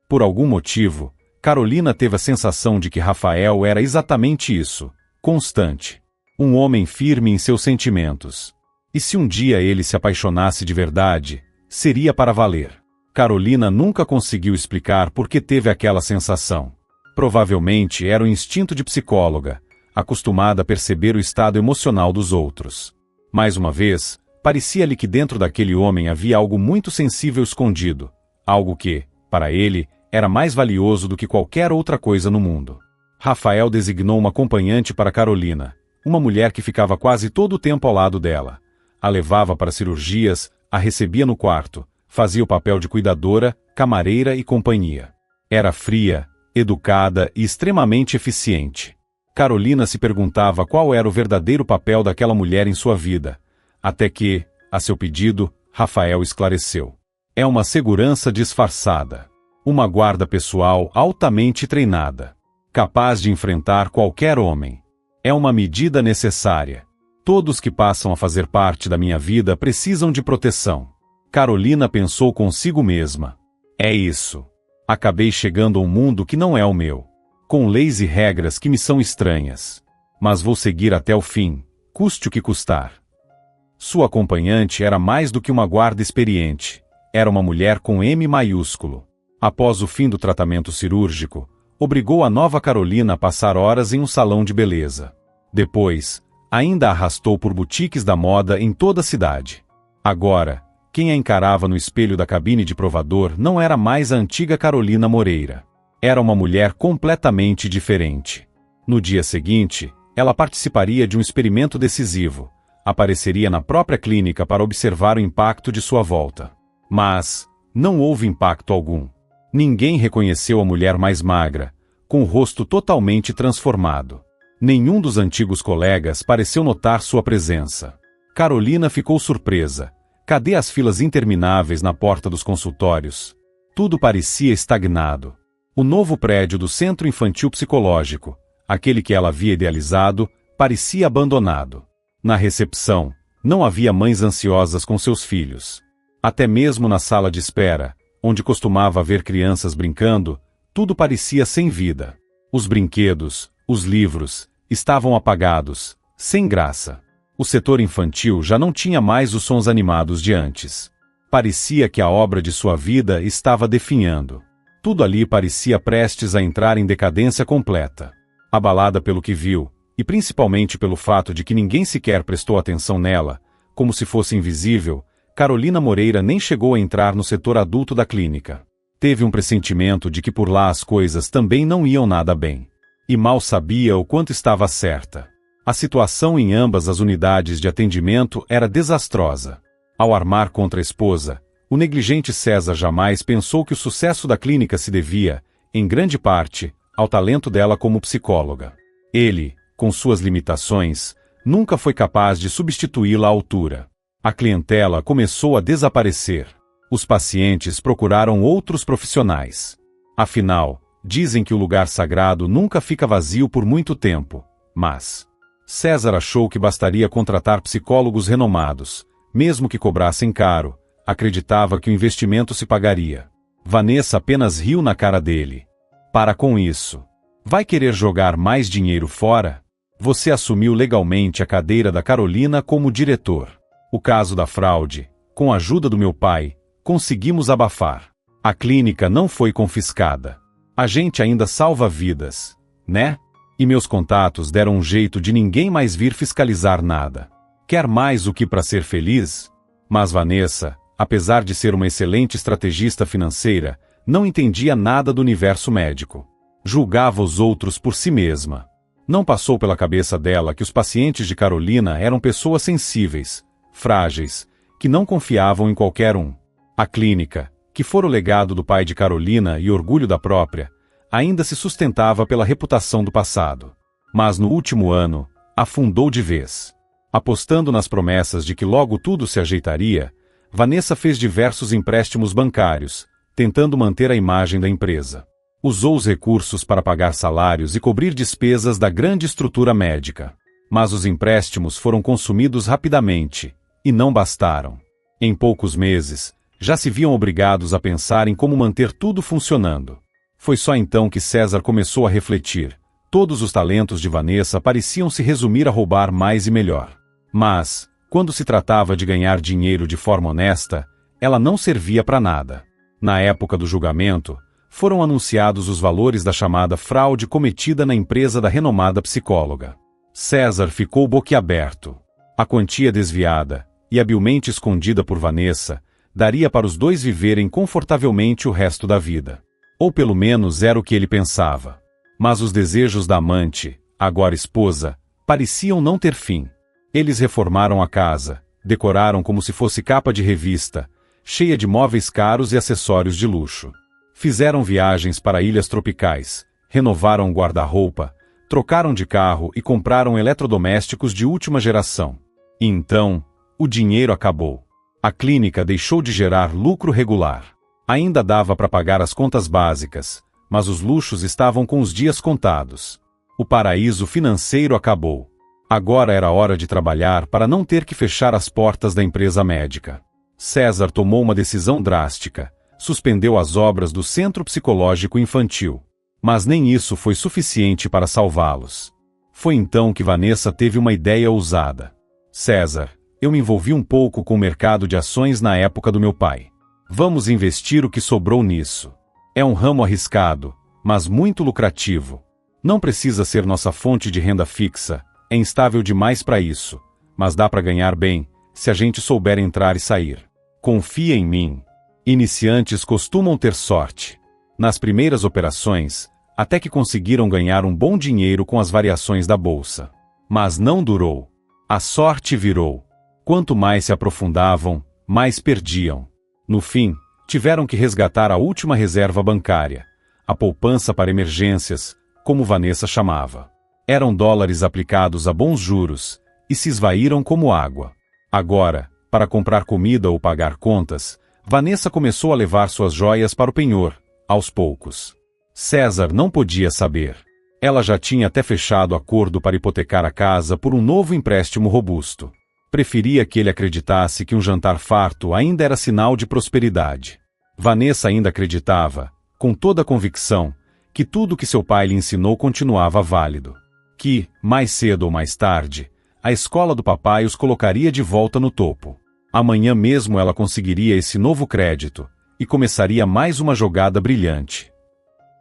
Por algum motivo, Carolina teve a sensação de que Rafael era exatamente isso, constante. Um homem firme em seus sentimentos. E se um dia ele se apaixonasse de verdade, seria para valer. Carolina nunca conseguiu explicar por que teve aquela sensação. Provavelmente era o instinto de psicóloga, acostumada a perceber o estado emocional dos outros. Mais uma vez, parecia-lhe que dentro daquele homem havia algo muito sensível escondido, algo que, para ele, era mais valioso do que qualquer outra coisa no mundo. Rafael designou uma acompanhante para Carolina, uma mulher que ficava quase todo o tempo ao lado dela. A levava para cirurgias, a recebia no quarto, fazia o papel de cuidadora, camareira e companhia. Era fria, educada e extremamente eficiente. Carolina se perguntava qual era o verdadeiro papel daquela mulher em sua vida, até que, a seu pedido, Rafael esclareceu. É uma segurança disfarçada. Uma guarda pessoal altamente treinada. Capaz de enfrentar qualquer homem. É uma medida necessária. Todos que passam a fazer parte da minha vida precisam de proteção. Carolina pensou consigo mesma. É isso. Acabei chegando a um mundo que não é o meu. Com leis e regras que me são estranhas. Mas vou seguir até o fim, custe o que custar. Sua acompanhante era mais do que uma guarda experiente. Era uma mulher com M maiúsculo. Após o fim do tratamento cirúrgico, obrigou a nova Carolina a passar horas em um salão de beleza. Depois, ainda a arrastou por boutiques da moda em toda a cidade. Agora, quem a encarava no espelho da cabine de provador não era mais a antiga Carolina Moreira. Era uma mulher completamente diferente. No dia seguinte, ela participaria de um experimento decisivo. Apareceria na própria clínica para observar o impacto de sua volta. Mas não houve impacto algum. Ninguém reconheceu a mulher mais magra, com o rosto totalmente transformado. Nenhum dos antigos colegas pareceu notar sua presença. Carolina ficou surpresa. Cadê as filas intermináveis na porta dos consultórios? Tudo parecia estagnado. O novo prédio do Centro Infantil Psicológico, aquele que ela havia idealizado, parecia abandonado. Na recepção, não havia mães ansiosas com seus filhos. Até mesmo na sala de espera, onde costumava haver crianças brincando, tudo parecia sem vida. Os brinquedos, os livros, estavam apagados, sem graça. O setor infantil já não tinha mais os sons animados de antes. Parecia que a obra de sua vida estava definhando. Tudo ali parecia prestes a entrar em decadência completa. Abalada pelo que viu, e principalmente pelo fato de que ninguém sequer prestou atenção nela, como se fosse invisível, Carolina Moreira nem chegou a entrar no setor adulto da clínica. Teve um pressentimento de que por lá as coisas também não iam nada bem. E mal sabia o quanto estava certa. A situação em ambas as unidades de atendimento era desastrosa. Ao armar contra a esposa, o negligente César jamais pensou que o sucesso da clínica se devia, em grande parte, ao talento dela como psicóloga. Ele, com suas limitações, nunca foi capaz de substituí-la à altura. A clientela começou a desaparecer. Os pacientes procuraram outros profissionais. Afinal, dizem que o lugar sagrado nunca fica vazio por muito tempo, mas César achou que bastaria contratar psicólogos renomados, mesmo que cobrassem caro, acreditava que o investimento se pagaria. Vanessa apenas riu na cara dele. Para com isso. Vai querer jogar mais dinheiro fora? Você assumiu legalmente a cadeira da Carolina como diretor. O caso da fraude, com a ajuda do meu pai, conseguimos abafar. A clínica não foi confiscada. A gente ainda salva vidas, né? E meus contatos deram um jeito de ninguém mais vir fiscalizar nada. Quer mais o que para ser feliz? Mas Vanessa, apesar de ser uma excelente estrategista financeira, não entendia nada do universo médico. Julgava os outros por si mesma. Não passou pela cabeça dela que os pacientes de Carolina eram pessoas sensíveis, frágeis, que não confiavam em qualquer um. A clínica, que fora o legado do pai de Carolina e orgulho da própria, ainda se sustentava pela reputação do passado. Mas no último ano, afundou de vez. Apostando nas promessas de que logo tudo se ajeitaria, Vanessa fez diversos empréstimos bancários, tentando manter a imagem da empresa. Usou os recursos para pagar salários e cobrir despesas da grande estrutura médica. Mas os empréstimos foram consumidos rapidamente, e não bastaram. Em poucos meses, já se viam obrigados a pensar em como manter tudo funcionando. Foi só então que César começou a refletir. Todos os talentos de Vanessa pareciam se resumir a roubar mais e melhor. Mas, quando se tratava de ganhar dinheiro de forma honesta, ela não servia para nada. Na época do julgamento, foram anunciados os valores da chamada fraude cometida na empresa da renomada psicóloga. César ficou boquiaberto. A quantia desviada, e habilmente escondida por Vanessa, daria para os dois viverem confortavelmente o resto da vida. Ou pelo menos era o que ele pensava. Mas os desejos da amante, agora esposa, pareciam não ter fim. Eles reformaram a casa, decoraram como se fosse capa de revista, cheia de móveis caros e acessórios de luxo. Fizeram viagens para ilhas tropicais, renovaram o guarda-roupa, trocaram de carro e compraram eletrodomésticos de última geração. E então, o dinheiro acabou. A clínica deixou de gerar lucro regular. Ainda dava para pagar as contas básicas, mas os luxos estavam com os dias contados. O paraíso financeiro acabou. Agora era hora de trabalhar para não ter que fechar as portas da empresa médica. César tomou uma decisão drástica. Suspendeu as obras do Centro Psicológico Infantil. Mas nem isso foi suficiente para salvá-los. Foi então que Vanessa teve uma ideia ousada. César, eu me envolvi um pouco com o mercado de ações na época do meu pai. Vamos investir o que sobrou nisso. É um ramo arriscado, mas muito lucrativo. Não precisa ser nossa fonte de renda fixa, é instável demais para isso, mas dá para ganhar bem, se a gente souber entrar e sair. Confia em mim. Iniciantes costumam ter sorte. Nas primeiras operações, até que conseguiram ganhar um bom dinheiro com as variações da bolsa. Mas não durou. A sorte virou. Quanto mais se aprofundavam, mais perdiam. No fim, tiveram que resgatar a última reserva bancária, a poupança para emergências, como Vanessa chamava. Eram dólares aplicados a bons juros, e se esvaíram como água. Agora, para comprar comida ou pagar contas, Vanessa começou a levar suas joias para o penhor, aos poucos. César não podia saber. Ela já tinha até fechado acordo para hipotecar a casa por um novo empréstimo robusto. Preferia que ele acreditasse que um jantar farto ainda era sinal de prosperidade. Vanessa ainda acreditava, com toda a convicção, que tudo que seu pai lhe ensinou continuava válido. Que, mais cedo ou mais tarde, a escola do papai os colocaria de volta no topo. Amanhã mesmo ela conseguiria esse novo crédito, e começaria mais uma jogada brilhante.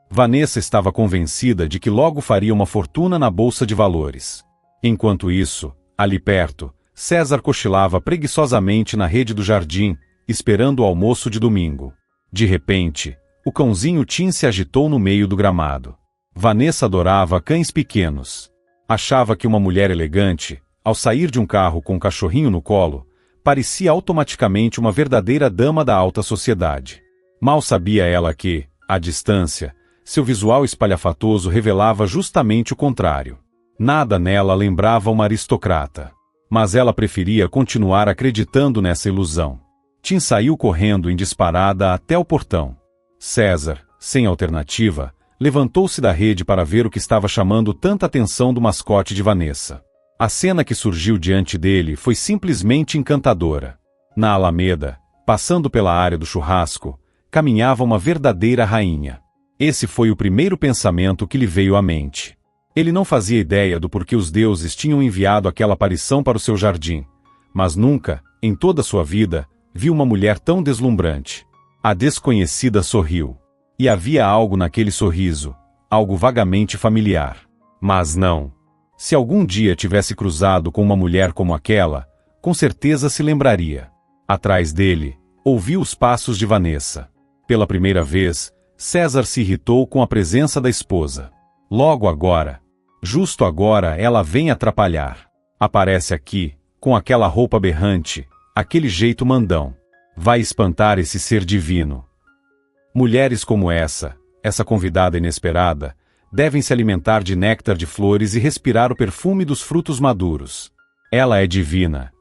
Vanessa estava convencida de que logo faria uma fortuna na bolsa de valores. Enquanto isso, ali perto, César cochilava preguiçosamente na rede do jardim, esperando o almoço de domingo. De repente, o cãozinho Tim se agitou no meio do gramado. Vanessa adorava cães pequenos. Achava que uma mulher elegante, ao sair de um carro com um cachorrinho no colo, parecia automaticamente uma verdadeira dama da alta sociedade. Mal sabia ela que, à distância, seu visual espalhafatoso revelava justamente o contrário. Nada nela lembrava uma aristocrata. Mas ela preferia continuar acreditando nessa ilusão. Tim saiu correndo em disparada até o portão. César, sem alternativa, levantou-se da rede para ver o que estava chamando tanta atenção do mascote de Vanessa. A cena que surgiu diante dele foi simplesmente encantadora. Na alameda, passando pela área do churrasco, caminhava uma verdadeira rainha. Esse foi o primeiro pensamento que lhe veio à mente. Ele não fazia ideia do porquê os deuses tinham enviado aquela aparição para o seu jardim, mas nunca, em toda sua vida, viu uma mulher tão deslumbrante. A desconhecida sorriu. E havia algo naquele sorriso, algo vagamente familiar. Mas não. Se algum dia tivesse cruzado com uma mulher como aquela, com certeza se lembraria. Atrás dele, ouviu os passos de Vanessa. Pela primeira vez, César se irritou com a presença da esposa. Logo agora, justo agora, ela vem atrapalhar. Aparece aqui, com aquela roupa berrante, aquele jeito mandão. Vai espantar esse ser divino. Mulheres como essa convidada inesperada, devem se alimentar de néctar de flores e respirar o perfume dos frutos maduros. Ela é divina.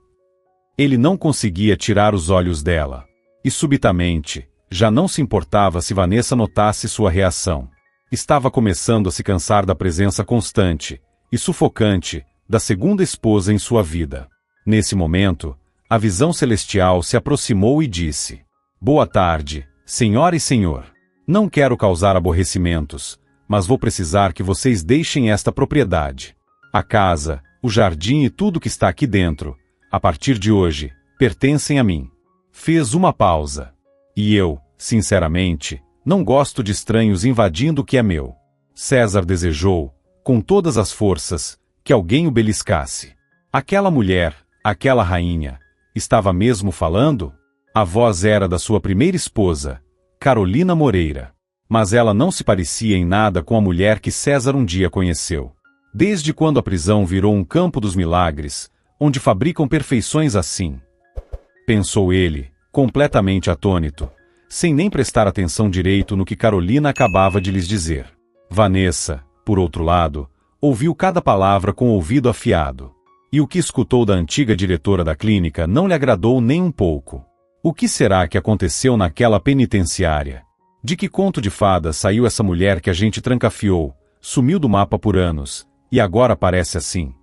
Ele não conseguia tirar os olhos dela. E subitamente, já não se importava se Vanessa notasse sua reação. Estava começando a se cansar da presença constante e sufocante da segunda esposa em sua vida. Nesse momento, a visão celestial se aproximou e disse: Boa tarde, senhora e senhor. Não quero causar aborrecimentos, mas vou precisar que vocês deixem esta propriedade. A casa, o jardim e tudo que está aqui dentro, a partir de hoje, pertencem a mim. Fez uma pausa. E eu, sinceramente, não gosto de estranhos invadindo o que é meu. César desejou, com todas as forças, que alguém o beliscasse. Aquela mulher, aquela rainha, estava mesmo falando? A voz era da sua primeira esposa, Carolina Moreira. Mas ela não se parecia em nada com a mulher que César um dia conheceu. Desde quando a prisão virou um campo dos milagres, onde fabricam perfeições assim? Pensou ele, completamente atônito, sem nem prestar atenção direito no que Carolina acabava de lhes dizer. Vanessa, por outro lado, ouviu cada palavra com o ouvido afiado. E o que escutou da antiga diretora da clínica não lhe agradou nem um pouco. O que será que aconteceu naquela penitenciária? De que conto de fadas saiu essa mulher que a gente trancafiou, sumiu do mapa por anos, e agora aparece assim?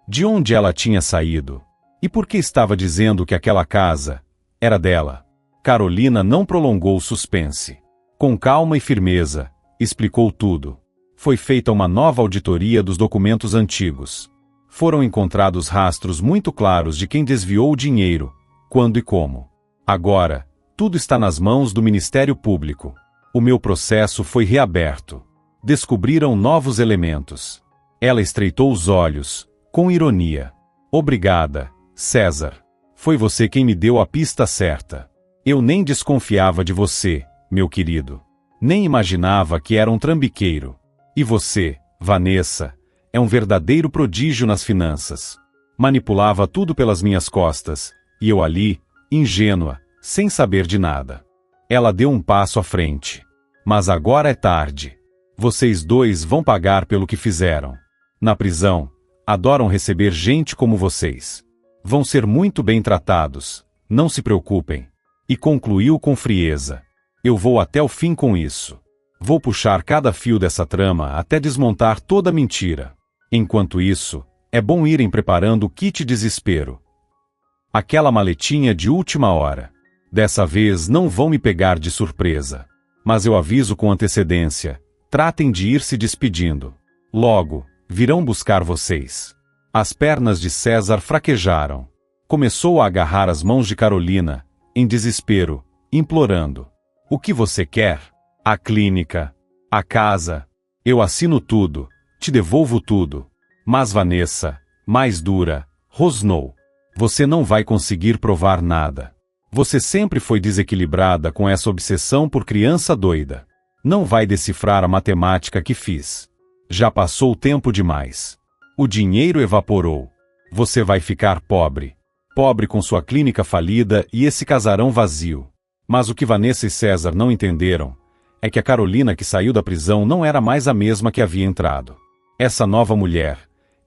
De onde ela tinha saído? E por que estava dizendo que aquela casa era dela? Carolina não prolongou o suspense. Com calma e firmeza, explicou tudo. Foi feita uma nova auditoria dos documentos antigos. Foram encontrados rastros muito claros de quem desviou o dinheiro, quando e como. Agora, tudo está nas mãos do Ministério Público. O meu processo foi reaberto. Descobriram novos elementos. Ela estreitou os olhos, com ironia. Obrigada, César. Foi você quem me deu a pista certa. Eu nem desconfiava de você, meu querido. Nem imaginava que era um trambiqueiro. E você, Vanessa, é um verdadeiro prodígio nas finanças. Manipulava tudo pelas minhas costas, e eu ali, ingênua, sem saber de nada. Ela deu um passo à frente. Mas agora é tarde. Vocês dois vão pagar pelo que fizeram. Na prisão, adoram receber gente como vocês. Vão ser muito bem tratados, não se preocupem. E concluiu com frieza. Eu vou até o fim com isso. Vou puxar cada fio dessa trama até desmontar toda a mentira. Enquanto isso, é bom irem preparando o kit desespero. Aquela maletinha de última hora. Dessa vez não vão me pegar de surpresa. Mas eu aviso com antecedência. Tratem de ir se despedindo. Logo, virão buscar vocês. As pernas de César fraquejaram. Começou a agarrar as mãos de Carolina, em desespero, implorando. O que você quer? A clínica. A casa. Eu assino tudo. Te devolvo tudo. Mas Vanessa, mais dura, rosnou. Você não vai conseguir provar nada. Você sempre foi desequilibrada com essa obsessão por criança doida. Não vai decifrar a matemática que fiz. Já passou tempo demais. O dinheiro evaporou. Você vai ficar pobre. Pobre com sua clínica falida e esse casarão vazio. Mas o que Vanessa e César não entenderam é que a Carolina que saiu da prisão não era mais a mesma que havia entrado. Essa nova mulher,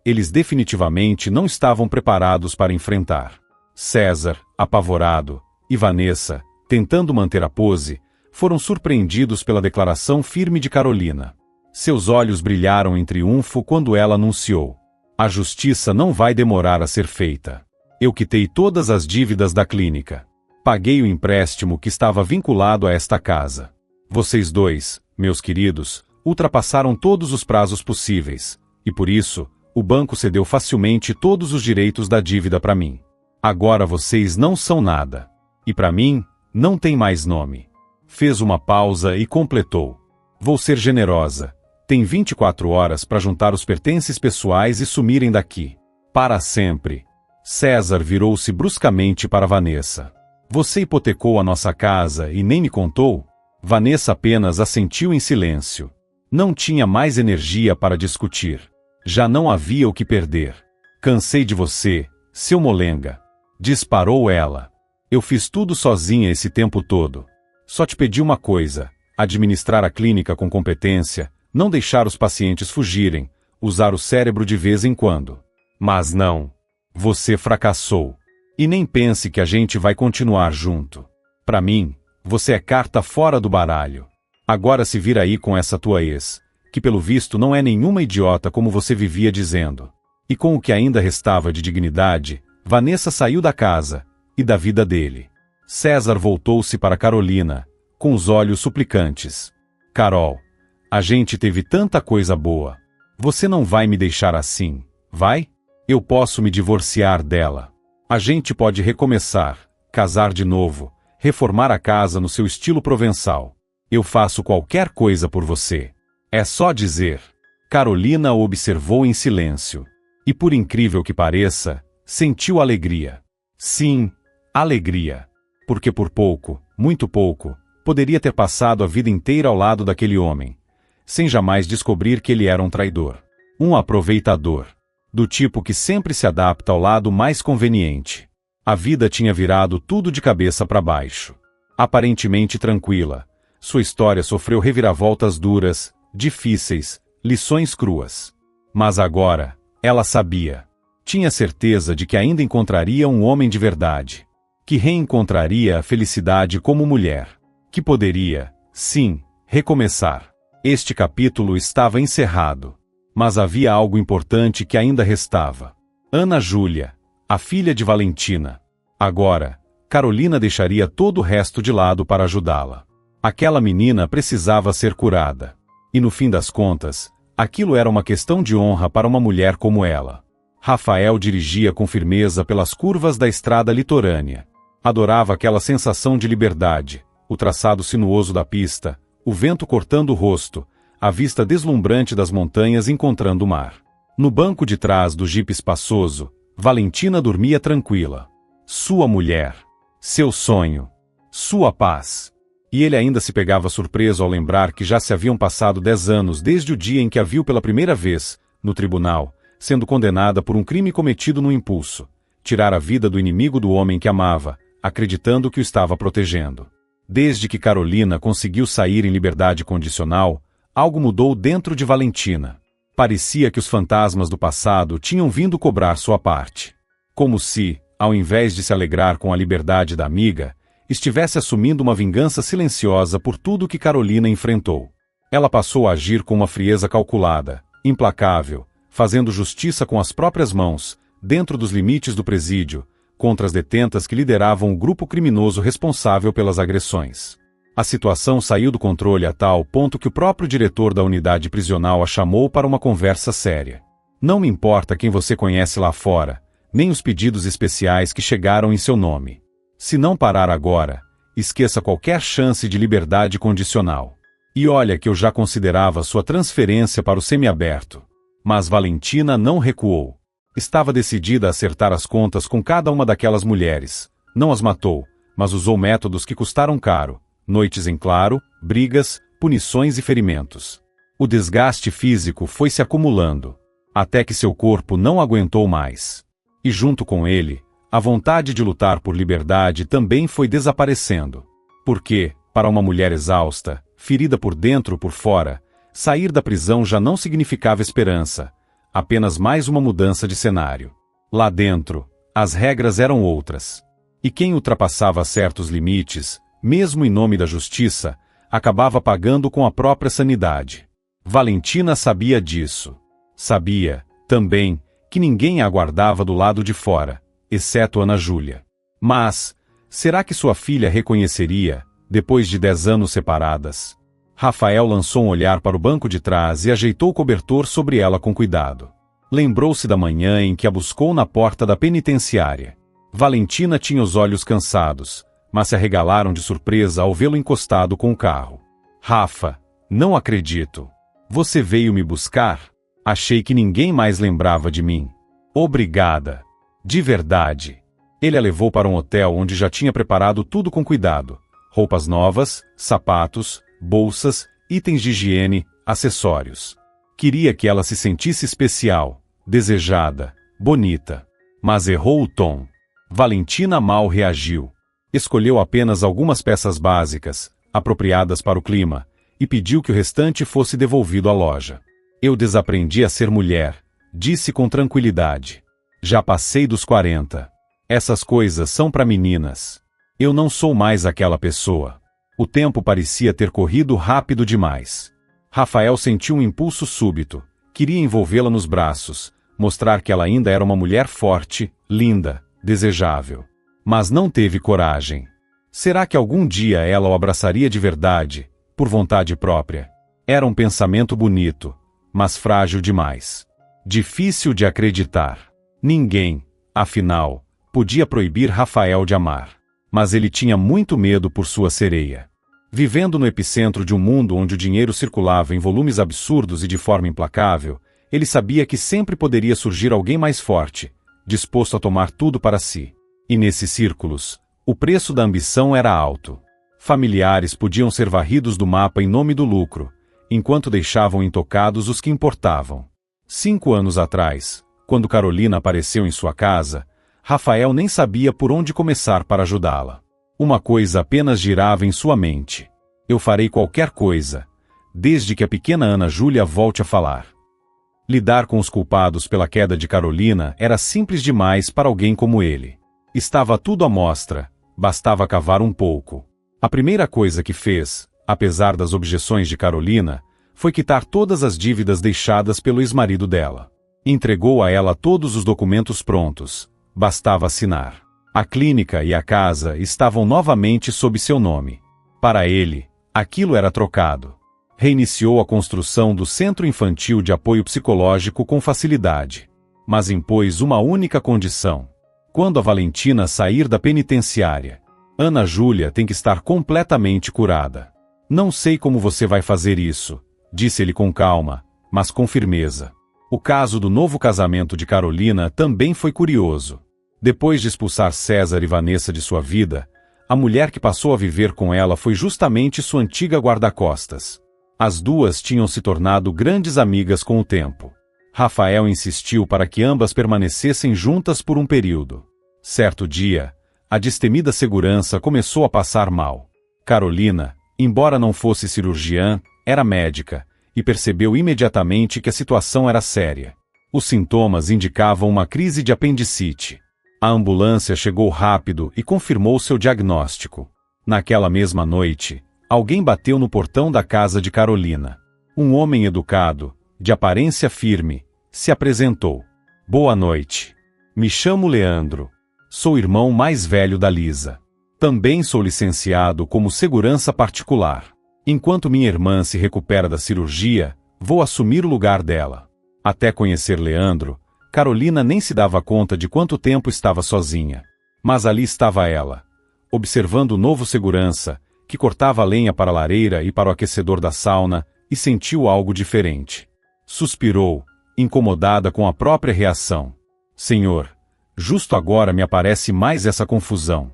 eles definitivamente não estavam preparados para enfrentar. César, apavorado, e Vanessa, tentando manter a pose, foram surpreendidos pela declaração firme de Carolina. Seus olhos brilharam em triunfo quando ela anunciou: a justiça não vai demorar a ser feita. Eu quitei todas as dívidas da clínica. Paguei o empréstimo que estava vinculado a esta casa. Vocês dois, meus queridos, ultrapassaram todos os prazos possíveis, E por isso, o banco cedeu facilmente todos os direitos da dívida para mim. Agora vocês não são nada. E para mim, não tem mais nome. Fez uma pausa e completou. Vou ser generosa. Tem 24 horas para juntar os pertences pessoais e sumirem daqui. Para sempre. César virou-se bruscamente para Vanessa. Você hipotecou a nossa casa e nem me contou? Vanessa apenas assentiu em silêncio. Não tinha mais energia para discutir. Já não havia o que perder. Cansei de você, seu molenga. Disparou ela. Eu fiz tudo sozinha esse tempo todo. Só te pedi uma coisa: administrar a clínica com competência, não deixar os pacientes fugirem, usar o cérebro de vez em quando. Mas não. Você fracassou. E nem pense que a gente vai continuar junto. Para mim, você é carta fora do baralho. Agora se vira aí com essa tua ex, que pelo visto não é nenhuma idiota como você vivia dizendo. E com o que ainda restava de dignidade, Vanessa saiu da casa e da vida dele. César voltou-se para Carolina, com os olhos suplicantes. Carol, a gente teve tanta coisa boa. Você não vai me deixar assim, vai? Eu posso me divorciar dela. A gente pode recomeçar, casar de novo, reformar a casa no seu estilo provençal. Eu faço qualquer coisa por você. É só dizer. Carolina o observou em silêncio. E por incrível que pareça, sentiu alegria. Sim, alegria. Porque por pouco, muito pouco, poderia ter passado a vida inteira ao lado daquele homem, sem jamais descobrir que ele era um traidor. Um aproveitador. Do tipo que sempre se adapta ao lado mais conveniente. A vida tinha virado tudo de cabeça para baixo. Aparentemente tranquila, sua história sofreu reviravoltas duras, difíceis, lições cruas. Mas agora, ela sabia. Tinha certeza de que ainda encontraria um homem de verdade. Que reencontraria a felicidade como mulher. Que poderia, sim, recomeçar. Este capítulo estava encerrado. Mas havia algo importante que ainda restava. Ana Júlia, a filha de Valentina. Agora, Carolina deixaria todo o resto de lado para ajudá-la. Aquela menina precisava ser curada. E no fim das contas, aquilo era uma questão de honra para uma mulher como ela. Rafael dirigia com firmeza pelas curvas da estrada litorânea. Adorava aquela sensação de liberdade, o traçado sinuoso da pista, o vento cortando o rosto, a vista deslumbrante das montanhas encontrando o mar. No banco de trás do jipe espaçoso, Valentina dormia tranquila. Sua mulher. Seu sonho. Sua paz. E ele ainda se pegava surpreso ao lembrar que já se haviam passado 10 anos desde o dia em que a viu pela primeira vez, no tribunal, sendo condenada por um crime cometido no impulso. Tirar a vida do inimigo do homem que amava, acreditando que o estava protegendo. Desde que Carolina conseguiu sair em liberdade condicional, algo mudou dentro de Valentina. Parecia que os fantasmas do passado tinham vindo cobrar sua parte. Como se, ao invés de se alegrar com a liberdade da amiga, estivesse assumindo uma vingança silenciosa por tudo que Carolina enfrentou. Ela passou a agir com uma frieza calculada, implacável, fazendo justiça com as próprias mãos, dentro dos limites do presídio, contra as detentas que lideravam o grupo criminoso responsável pelas agressões. A situação saiu do controle a tal ponto que o próprio diretor da unidade prisional a chamou para uma conversa séria. Não me importa quem você conhece lá fora, nem os pedidos especiais que chegaram em seu nome. Se não parar agora, esqueça qualquer chance de liberdade condicional. E olha que eu já considerava sua transferência para o semiaberto. Mas Valentina não recuou. Estava decidida a acertar as contas com cada uma daquelas mulheres. Não as matou, mas usou métodos que custaram caro. Noites em claro, brigas, punições e ferimentos. O desgaste físico foi se acumulando, até que seu corpo não aguentou mais. E junto com ele, a vontade de lutar por liberdade também foi desaparecendo. Porque, para uma mulher exausta, ferida por dentro ou por fora, sair da prisão já não significava esperança, apenas mais uma mudança de cenário. Lá dentro, as regras eram outras. E quem ultrapassava certos limites, mesmo em nome da justiça, acabava pagando com a própria sanidade. Valentina sabia disso. Sabia, também, que ninguém a aguardava do lado de fora, exceto Ana Júlia. Mas, será que sua filha reconheceria, depois de 10 anos separadas? Rafael lançou um olhar para o banco de trás e ajeitou o cobertor sobre ela com cuidado. Lembrou-se da manhã em que a buscou na porta da penitenciária. Valentina tinha os olhos cansados, mas se arregalaram de surpresa ao vê-lo encostado com o carro. Rafa, não acredito. Você veio me buscar? Achei que ninguém mais lembrava de mim. Obrigada. De verdade. Ele a levou para um hotel onde já tinha preparado tudo com cuidado. Roupas novas, sapatos, bolsas, itens de higiene, acessórios. Queria que ela se sentisse especial, desejada, bonita. Mas errou o tom. Valentina mal reagiu. Escolheu apenas algumas peças básicas, apropriadas para o clima, e pediu que o restante fosse devolvido à loja. Eu desaprendi a ser mulher, disse com tranquilidade. Já passei dos 40. Essas coisas são para meninas. Eu não sou mais aquela pessoa. O tempo parecia ter corrido rápido demais. Rafael sentiu um impulso súbito. Queria envolvê-la nos braços, mostrar que ela ainda era uma mulher forte, linda, desejável. Mas não teve coragem. Será que algum dia ela o abraçaria de verdade, por vontade própria? Era um pensamento bonito, mas frágil demais. Difícil de acreditar. Ninguém, afinal, podia proibir Rafael de amar. Mas ele tinha muito medo por sua sereia. Vivendo no epicentro de um mundo onde o dinheiro circulava em volumes absurdos e de forma implacável, ele sabia que sempre poderia surgir alguém mais forte, disposto a tomar tudo para si. E nesses círculos, o preço da ambição era alto. Familiares podiam ser varridos do mapa em nome do lucro, enquanto deixavam intocados os que importavam. 5 anos atrás, quando Carolina apareceu em sua casa, Rafael nem sabia por onde começar para ajudá-la. Uma coisa apenas girava em sua mente. Eu farei qualquer coisa, desde que a pequena Ana Júlia volte a falar. Lidar com os culpados pela queda de Carolina era simples demais para alguém como ele. Estava tudo à mostra, bastava cavar um pouco. A primeira coisa que fez, apesar das objeções de Carolina, foi quitar todas as dívidas deixadas pelo ex-marido dela. Entregou a ela todos os documentos prontos, bastava assinar. A clínica e a casa estavam novamente sob seu nome. Para ele, aquilo era trocado. Reiniciou a construção do Centro Infantil de Apoio Psicológico com facilidade. Mas impôs uma única condição. Quando a Valentina sair da penitenciária, Ana Júlia tem que estar completamente curada. Não sei como você vai fazer isso, disse ele com calma, mas com firmeza. O caso do novo casamento de Carolina também foi curioso. Depois de expulsar César e Vanessa de sua vida, a mulher que passou a viver com ela foi justamente sua antiga guarda-costas. As duas tinham se tornado grandes amigas com o tempo. Rafael insistiu para que ambas permanecessem juntas por um período. Certo dia, a destemida segurança começou a passar mal. Carolina, embora não fosse cirurgiã, era médica, e percebeu imediatamente que a situação era séria. Os sintomas indicavam uma crise de apendicite. A ambulância chegou rápido e confirmou seu diagnóstico. Naquela mesma noite, alguém bateu no portão da casa de Carolina. Um homem educado, de aparência firme, se apresentou. Boa noite. Me chamo Leandro. Sou irmão mais velho da Lisa. Também sou licenciado como segurança particular. Enquanto minha irmã se recupera da cirurgia, vou assumir o lugar dela. Até conhecer Leandro, Carolina nem se dava conta de quanto tempo estava sozinha. Mas ali estava ela, observando o novo segurança, que cortava a lenha para a lareira e para o aquecedor da sauna, e sentiu algo diferente. Suspirou, incomodada com a própria reação. Senhor, justo agora me aparece mais essa confusão.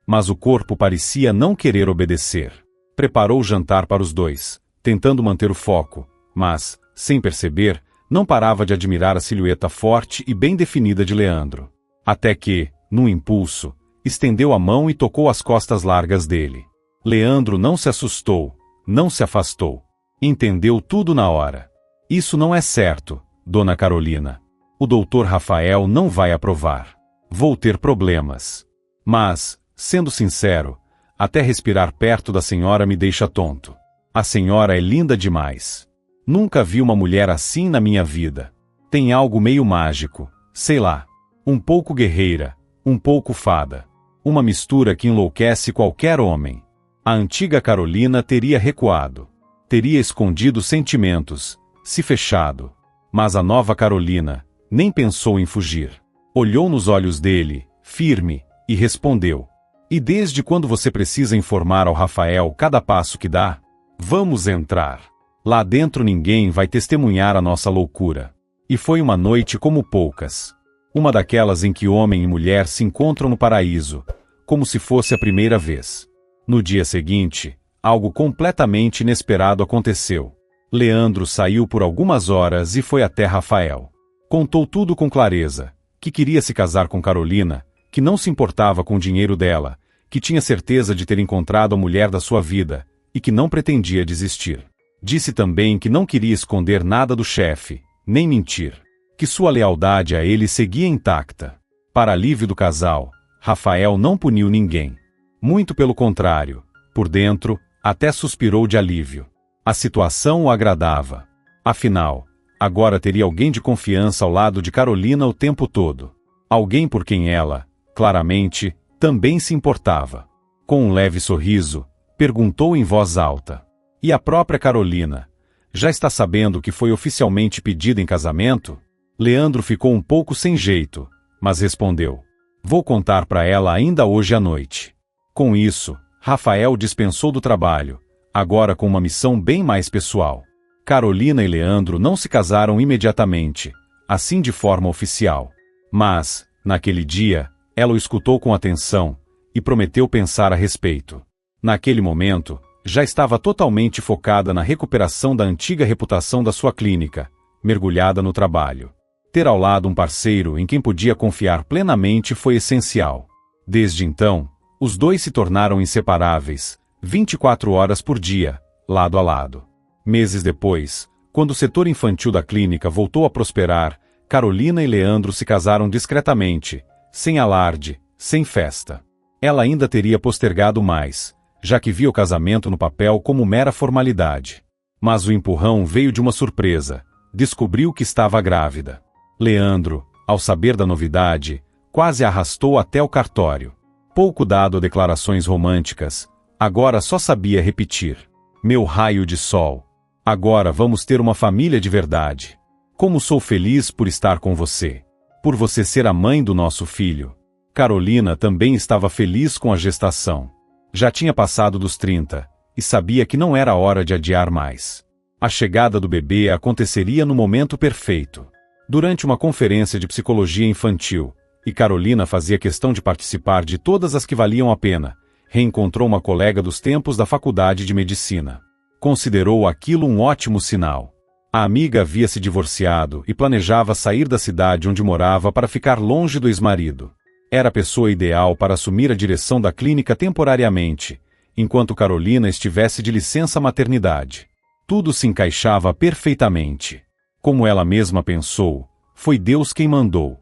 Mas o corpo parecia não querer obedecer. Preparou o jantar para os dois, tentando manter o foco, mas, sem perceber, não parava de admirar a silhueta forte e bem definida de Leandro. Até que, num impulso, estendeu a mão e tocou as costas largas dele. Leandro não se assustou, não se afastou. Entendeu tudo na hora. Isso não é certo, Dona Carolina. O doutor Rafael não vai aprovar. Vou ter problemas. Mas, sendo sincero, até respirar perto da senhora me deixa tonto. A senhora é linda demais. Nunca vi uma mulher assim na minha vida. Tem algo meio mágico, sei lá. Um pouco guerreira, um pouco fada. Uma mistura que enlouquece qualquer homem. A antiga Carolina teria recuado. Teria escondido sentimentos, se fechado. Mas a nova Carolina nem pensou em fugir. Olhou nos olhos dele, firme, e respondeu: "E desde quando você precisa informar ao Rafael cada passo que dá? Vamos entrar. Lá dentro ninguém vai testemunhar a nossa loucura." E foi uma noite como poucas. Uma daquelas em que homem e mulher se encontram no paraíso, como se fosse a primeira vez. No dia seguinte, algo completamente inesperado aconteceu. Leandro saiu por algumas horas e foi até Rafael. Contou tudo com clareza, que queria se casar com Carolina, que não se importava com o dinheiro dela, que tinha certeza de ter encontrado a mulher da sua vida, e que não pretendia desistir. Disse também que não queria esconder nada do chefe, nem mentir, que sua lealdade a ele seguia intacta. Para alívio do casal, Rafael não puniu ninguém. Muito pelo contrário, por dentro, até suspirou de alívio. A situação o agradava. Afinal, agora teria alguém de confiança ao lado de Carolina o tempo todo. Alguém por quem ela, claramente, também se importava. Com um leve sorriso, perguntou em voz alta: "E a própria Carolina? Já está sabendo que foi oficialmente pedida em casamento?" Leandro ficou um pouco sem jeito, mas respondeu: "Vou contar para ela ainda hoje à noite." Com isso, Rafael dispensou do trabalho, agora com uma missão bem mais pessoal. Carolina e Leandro não se casaram imediatamente, assim de forma oficial. Mas, naquele dia, ela o escutou com atenção e prometeu pensar a respeito. Naquele momento, já estava totalmente focada na recuperação da antiga reputação da sua clínica, mergulhada no trabalho. Ter ao lado um parceiro em quem podia confiar plenamente foi essencial. Desde então, os dois se tornaram inseparáveis, 24 horas por dia, lado a lado. Meses depois, quando o setor infantil da clínica voltou a prosperar, Carolina e Leandro se casaram discretamente, sem alarde, sem festa. Ela ainda teria postergado mais, já que via o casamento no papel como mera formalidade. Mas o empurrão veio de uma surpresa: descobriu que estava grávida. Leandro, ao saber da novidade, quase a arrastou até o cartório. Pouco dado a declarações românticas, agora só sabia repetir: "Meu raio de sol. Agora vamos ter uma família de verdade. Como sou feliz por estar com você. Por você ser a mãe do nosso filho." Carolina também estava feliz com a gestação. Já tinha passado dos 30, e sabia que não era hora de adiar mais. A chegada do bebê aconteceria no momento perfeito. Durante uma conferência de psicologia infantil, e Carolina fazia questão de participar de todas as que valiam a pena, reencontrou uma colega dos tempos da faculdade de medicina. Considerou aquilo um ótimo sinal. A amiga havia se divorciado e planejava sair da cidade onde morava para ficar longe do ex-marido. Era a pessoa ideal para assumir a direção da clínica temporariamente, enquanto Carolina estivesse de licença maternidade. Tudo se encaixava perfeitamente. Como ela mesma pensou, foi Deus quem mandou.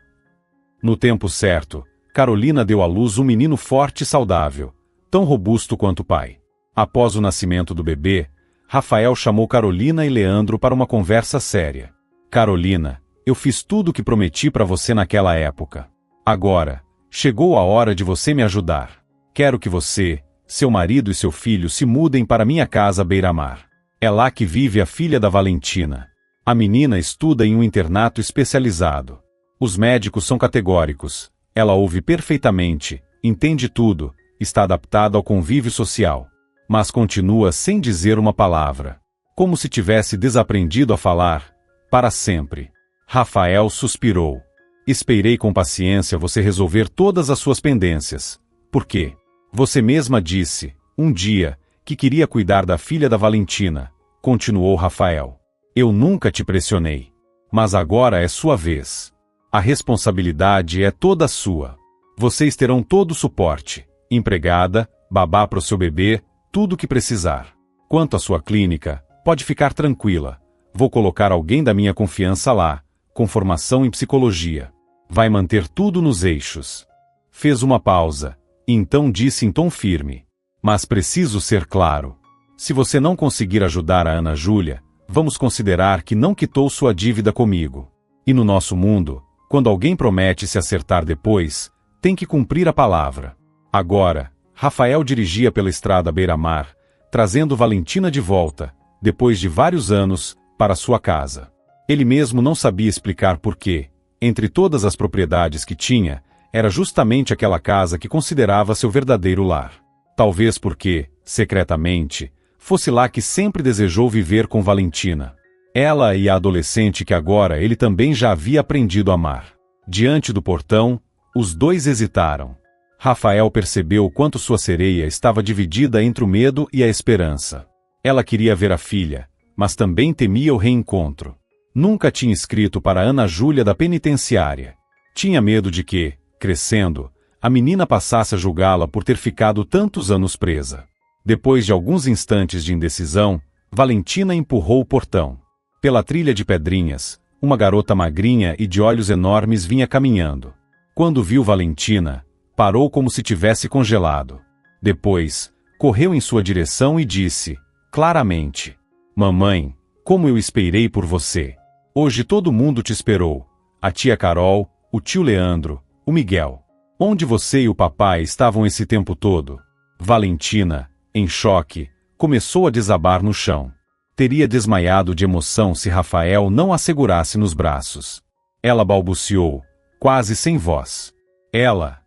No tempo certo, Carolina deu à luz um menino forte e saudável, tão robusto quanto o pai. Após o nascimento do bebê, Rafael chamou Carolina e Leandro para uma conversa séria. "Carolina, eu fiz tudo o que prometi para você naquela época. Agora, chegou a hora de você me ajudar. Quero que você, seu marido e seu filho se mudem para minha casa à beira-mar. É lá que vive a filha da Valentina. A menina estuda em um internato especializado. Os médicos são categóricos. Ela ouve perfeitamente, entende tudo, está adaptada ao convívio social. Mas continua sem dizer uma palavra. Como se tivesse desaprendido a falar, para sempre." Rafael suspirou. "Esperei com paciência você resolver todas as suas pendências. Por quê? Você mesma disse, um dia, que queria cuidar da filha da Valentina", continuou Rafael. "Eu nunca te pressionei. Mas agora é sua vez. A responsabilidade é toda sua. Vocês terão todo o suporte, empregada, babá para o seu bebê, tudo o que precisar. Quanto à sua clínica, pode ficar tranquila. Vou colocar alguém da minha confiança lá, com formação em psicologia. Vai manter tudo nos eixos." Fez uma pausa, e então disse em tom firme: "Mas preciso ser claro. Se você não conseguir ajudar a Ana Júlia, vamos considerar que não quitou sua dívida comigo. E no nosso mundo, quando alguém promete se acertar depois, tem que cumprir a palavra." Agora, Rafael dirigia pela estrada beira-mar, trazendo Valentina de volta, depois de vários anos, para sua casa. Ele mesmo não sabia explicar por quê, entre todas as propriedades que tinha, era justamente aquela casa que considerava seu verdadeiro lar. Talvez porque, secretamente, fosse lá que sempre desejou viver com Valentina. Ela e a adolescente que agora ele também já havia aprendido a amar. Diante do portão, os dois hesitaram. Rafael percebeu o quanto sua sereia estava dividida entre o medo e a esperança. Ela queria ver a filha, mas também temia o reencontro. Nunca tinha escrito para Ana Júlia da penitenciária. Tinha medo de que, crescendo, a menina passasse a julgá-la por ter ficado tantos anos presa. Depois de alguns instantes de indecisão, Valentina empurrou o portão. Pela trilha de pedrinhas, uma garota magrinha e de olhos enormes vinha caminhando. Quando viu Valentina, parou como se tivesse congelado. Depois, correu em sua direção e disse, claramente: "Mamãe, como eu esperei por você. Hoje todo mundo te esperou. A tia Carol, o tio Leandro, o Miguel. Onde você e o papai estavam esse tempo todo?" Valentina, em choque, começou a desabar no chão. Teria desmaiado de emoção se Rafael não a segurasse nos braços. Ela balbuciou, quase sem voz. Ela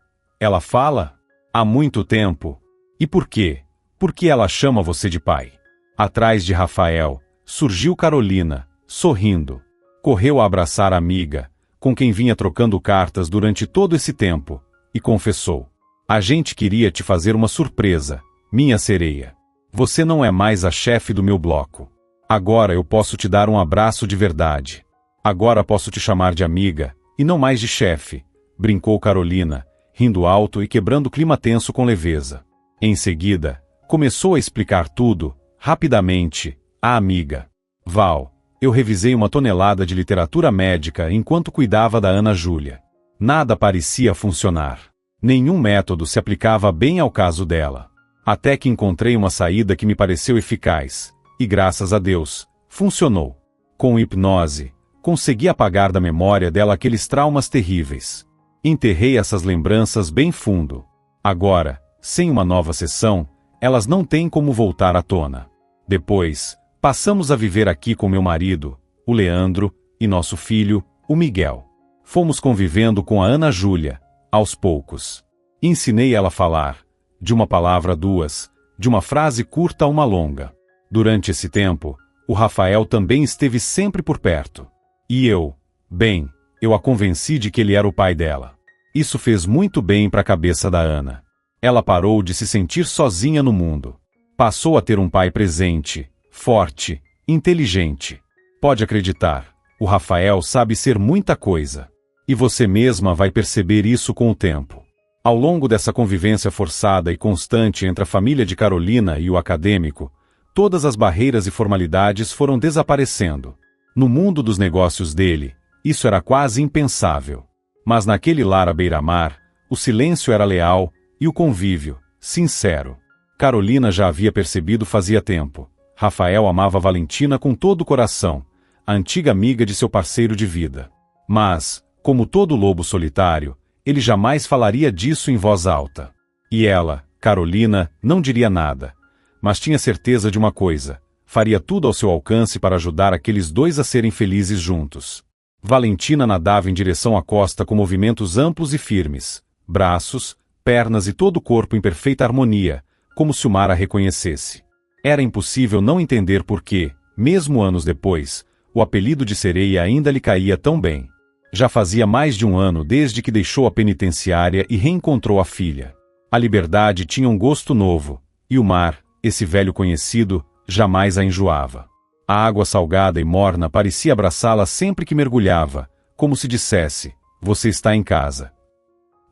fala? Há muito tempo. E por quê? Por que ela chama você de pai? Atrás de Rafael, surgiu Carolina, sorrindo. Correu a abraçar a amiga, com quem vinha trocando cartas durante todo esse tempo, e confessou: "A gente queria te fazer uma surpresa, minha sereia. Você não é mais a chefe do meu bloco. Agora eu posso te dar um abraço de verdade. Agora posso te chamar de amiga, e não mais de chefe", brincou Carolina, rindo alto e quebrando o clima tenso com leveza. Em seguida, começou a explicar tudo, rapidamente, à amiga. "Val, eu revisei uma tonelada de literatura médica enquanto cuidava da Ana Júlia. Nada parecia funcionar. Nenhum método se aplicava bem ao caso dela. Até que encontrei uma saída que me pareceu eficaz. E graças a Deus, funcionou. Com hipnose, consegui apagar da memória dela aqueles traumas terríveis. Enterrei essas lembranças bem fundo. Agora, sem uma nova sessão, elas não têm como voltar à tona. Depois, passamos a viver aqui com meu marido, o Leandro, e nosso filho, o Miguel. Fomos convivendo com a Ana Júlia, aos poucos. Ensinei ela a falar, de uma palavra a duas, de uma frase curta a uma longa. Durante esse tempo, o Rafael também esteve sempre por perto. E eu a convenci de que ele era o pai dela. Isso fez muito bem para a cabeça da Ana. Ela parou de se sentir sozinha no mundo. Passou a ter um pai presente, forte, inteligente. Pode acreditar, o Rafael sabe ser muita coisa. E você mesma vai perceber isso com o tempo. Ao longo dessa convivência forçada e constante entre a família de Carolina e o acadêmico, todas as barreiras e formalidades foram desaparecendo. No mundo dos negócios dele, isso era quase impensável. Mas naquele lar à beira-mar, o silêncio era leal e o convívio, sincero. Carolina já havia percebido fazia tempo. Rafael amava Valentina com todo o coração, a antiga amiga de seu parceiro de vida. Mas, como todo lobo solitário, ele jamais falaria disso em voz alta. E ela, Carolina, não diria nada. Mas tinha certeza de uma coisa: faria tudo ao seu alcance para ajudar aqueles dois a serem felizes juntos. Valentina nadava em direção à costa com movimentos amplos e firmes, braços, pernas e todo o corpo em perfeita harmonia, como se o mar a reconhecesse. Era impossível não entender por que, mesmo anos depois, o apelido de sereia ainda lhe caía tão bem. Já fazia mais de um ano desde que deixou a penitenciária e reencontrou a filha. A liberdade tinha um gosto novo, e o mar, esse velho conhecido, jamais a enjoava. A água salgada e morna parecia abraçá-la sempre que mergulhava, como se dissesse: "Você está em casa."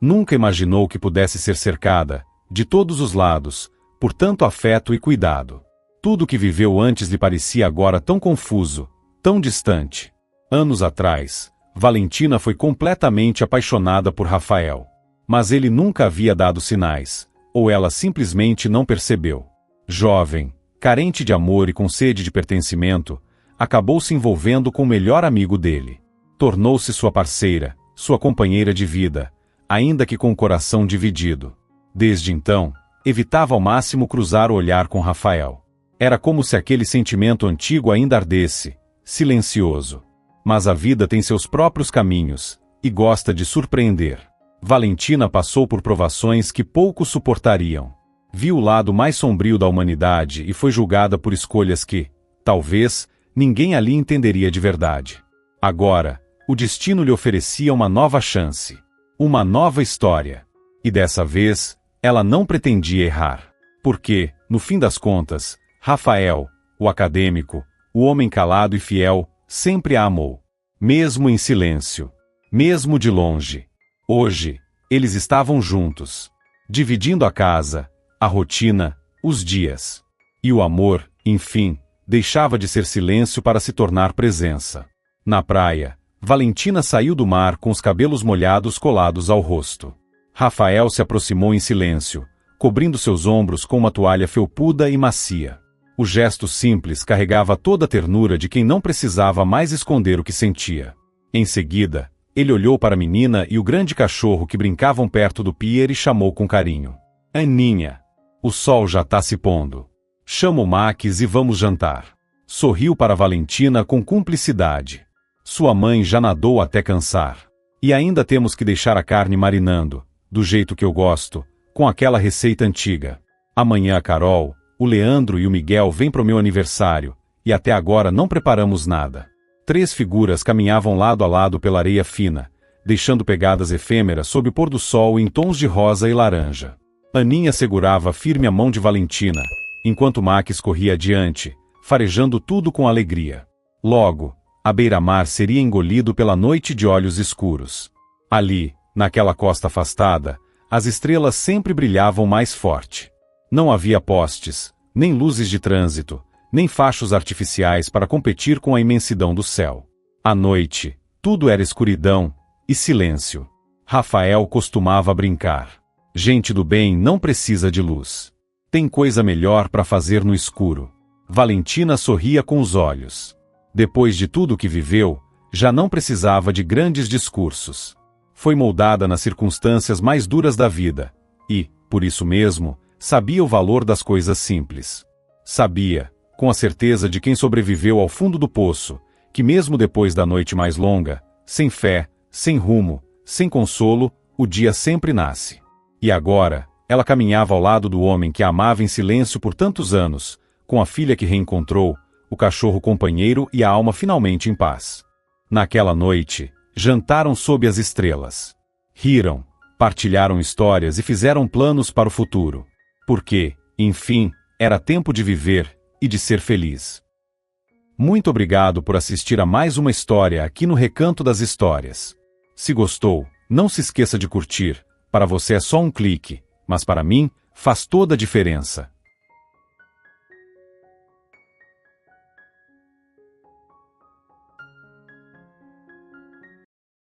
Nunca imaginou que pudesse ser cercada, de todos os lados, por tanto afeto e cuidado. Tudo o que viveu antes lhe parecia agora tão confuso, tão distante. Anos atrás, Valentina foi completamente apaixonada por Rafael. Mas ele nunca havia dado sinais, ou ela simplesmente não percebeu. Jovem, carente de amor e com sede de pertencimento, acabou se envolvendo com o melhor amigo dele. Tornou-se sua parceira, sua companheira de vida, ainda que com o coração dividido. Desde então, evitava ao máximo cruzar o olhar com Rafael. Era como se aquele sentimento antigo ainda ardesse, silencioso. Mas a vida tem seus próprios caminhos, e gosta de surpreender. Valentina passou por provações que poucos suportariam. Viu o lado mais sombrio da humanidade e foi julgada por escolhas que, talvez, ninguém ali entenderia de verdade. Agora, o destino lhe oferecia uma nova chance. Uma nova história. E dessa vez, ela não pretendia errar. Porque, no fim das contas, Rafael, o acadêmico, o homem calado e fiel, sempre a amou. Mesmo em silêncio. Mesmo de longe. Hoje, eles estavam juntos. Dividindo a casa, a rotina, os dias. E o amor, enfim, deixava de ser silêncio para se tornar presença. Na praia, Valentina saiu do mar com os cabelos molhados colados ao rosto. Rafael se aproximou em silêncio, cobrindo seus ombros com uma toalha felpuda e macia. O gesto simples carregava toda a ternura de quem não precisava mais esconder o que sentia. Em seguida, ele olhou para a menina e o grande cachorro que brincavam perto do pier e chamou com carinho. Aninha, o sol já está se pondo. Chama o Max e vamos jantar. Sorriu para Valentina com cumplicidade. Sua mãe já nadou até cansar. E ainda temos que deixar a carne marinando, do jeito que eu gosto, com aquela receita antiga. Amanhã a Carol, o Leandro e o Miguel vêm pro meu aniversário, e até agora não preparamos nada. 3 figuras caminhavam lado a lado pela areia fina, deixando pegadas efêmeras sob o pôr do sol em tons de rosa e laranja. Aninha segurava firme a mão de Valentina, enquanto Max corria adiante, farejando tudo com alegria. Logo, a beira-mar seria engolido pela noite de olhos escuros. Ali, naquela costa afastada, as estrelas sempre brilhavam mais forte. Não havia postes, nem luzes de trânsito, nem fachos artificiais para competir com a imensidão do céu. À noite, tudo era escuridão e silêncio. Rafael costumava brincar. Gente do bem não precisa de luz. Tem coisa melhor para fazer no escuro. Valentina sorria com os olhos. Depois de tudo o que viveu, já não precisava de grandes discursos. Foi moldada nas circunstâncias mais duras da vida, e, por isso mesmo, sabia o valor das coisas simples. Sabia, com a certeza de quem sobreviveu ao fundo do poço, que mesmo depois da noite mais longa, sem fé, sem rumo, sem consolo, o dia sempre nasce. E agora, ela caminhava ao lado do homem que a amava em silêncio por tantos anos, com a filha que reencontrou, o cachorro companheiro e a alma finalmente em paz. Naquela noite, jantaram sob as estrelas. Riram, partilharam histórias e fizeram planos para o futuro. Porque, enfim, era tempo de viver e de ser feliz. Muito obrigado por assistir a mais uma história aqui no Recanto das Histórias. Se gostou, não se esqueça de curtir. Para você é só um clique, mas para mim, faz toda a diferença.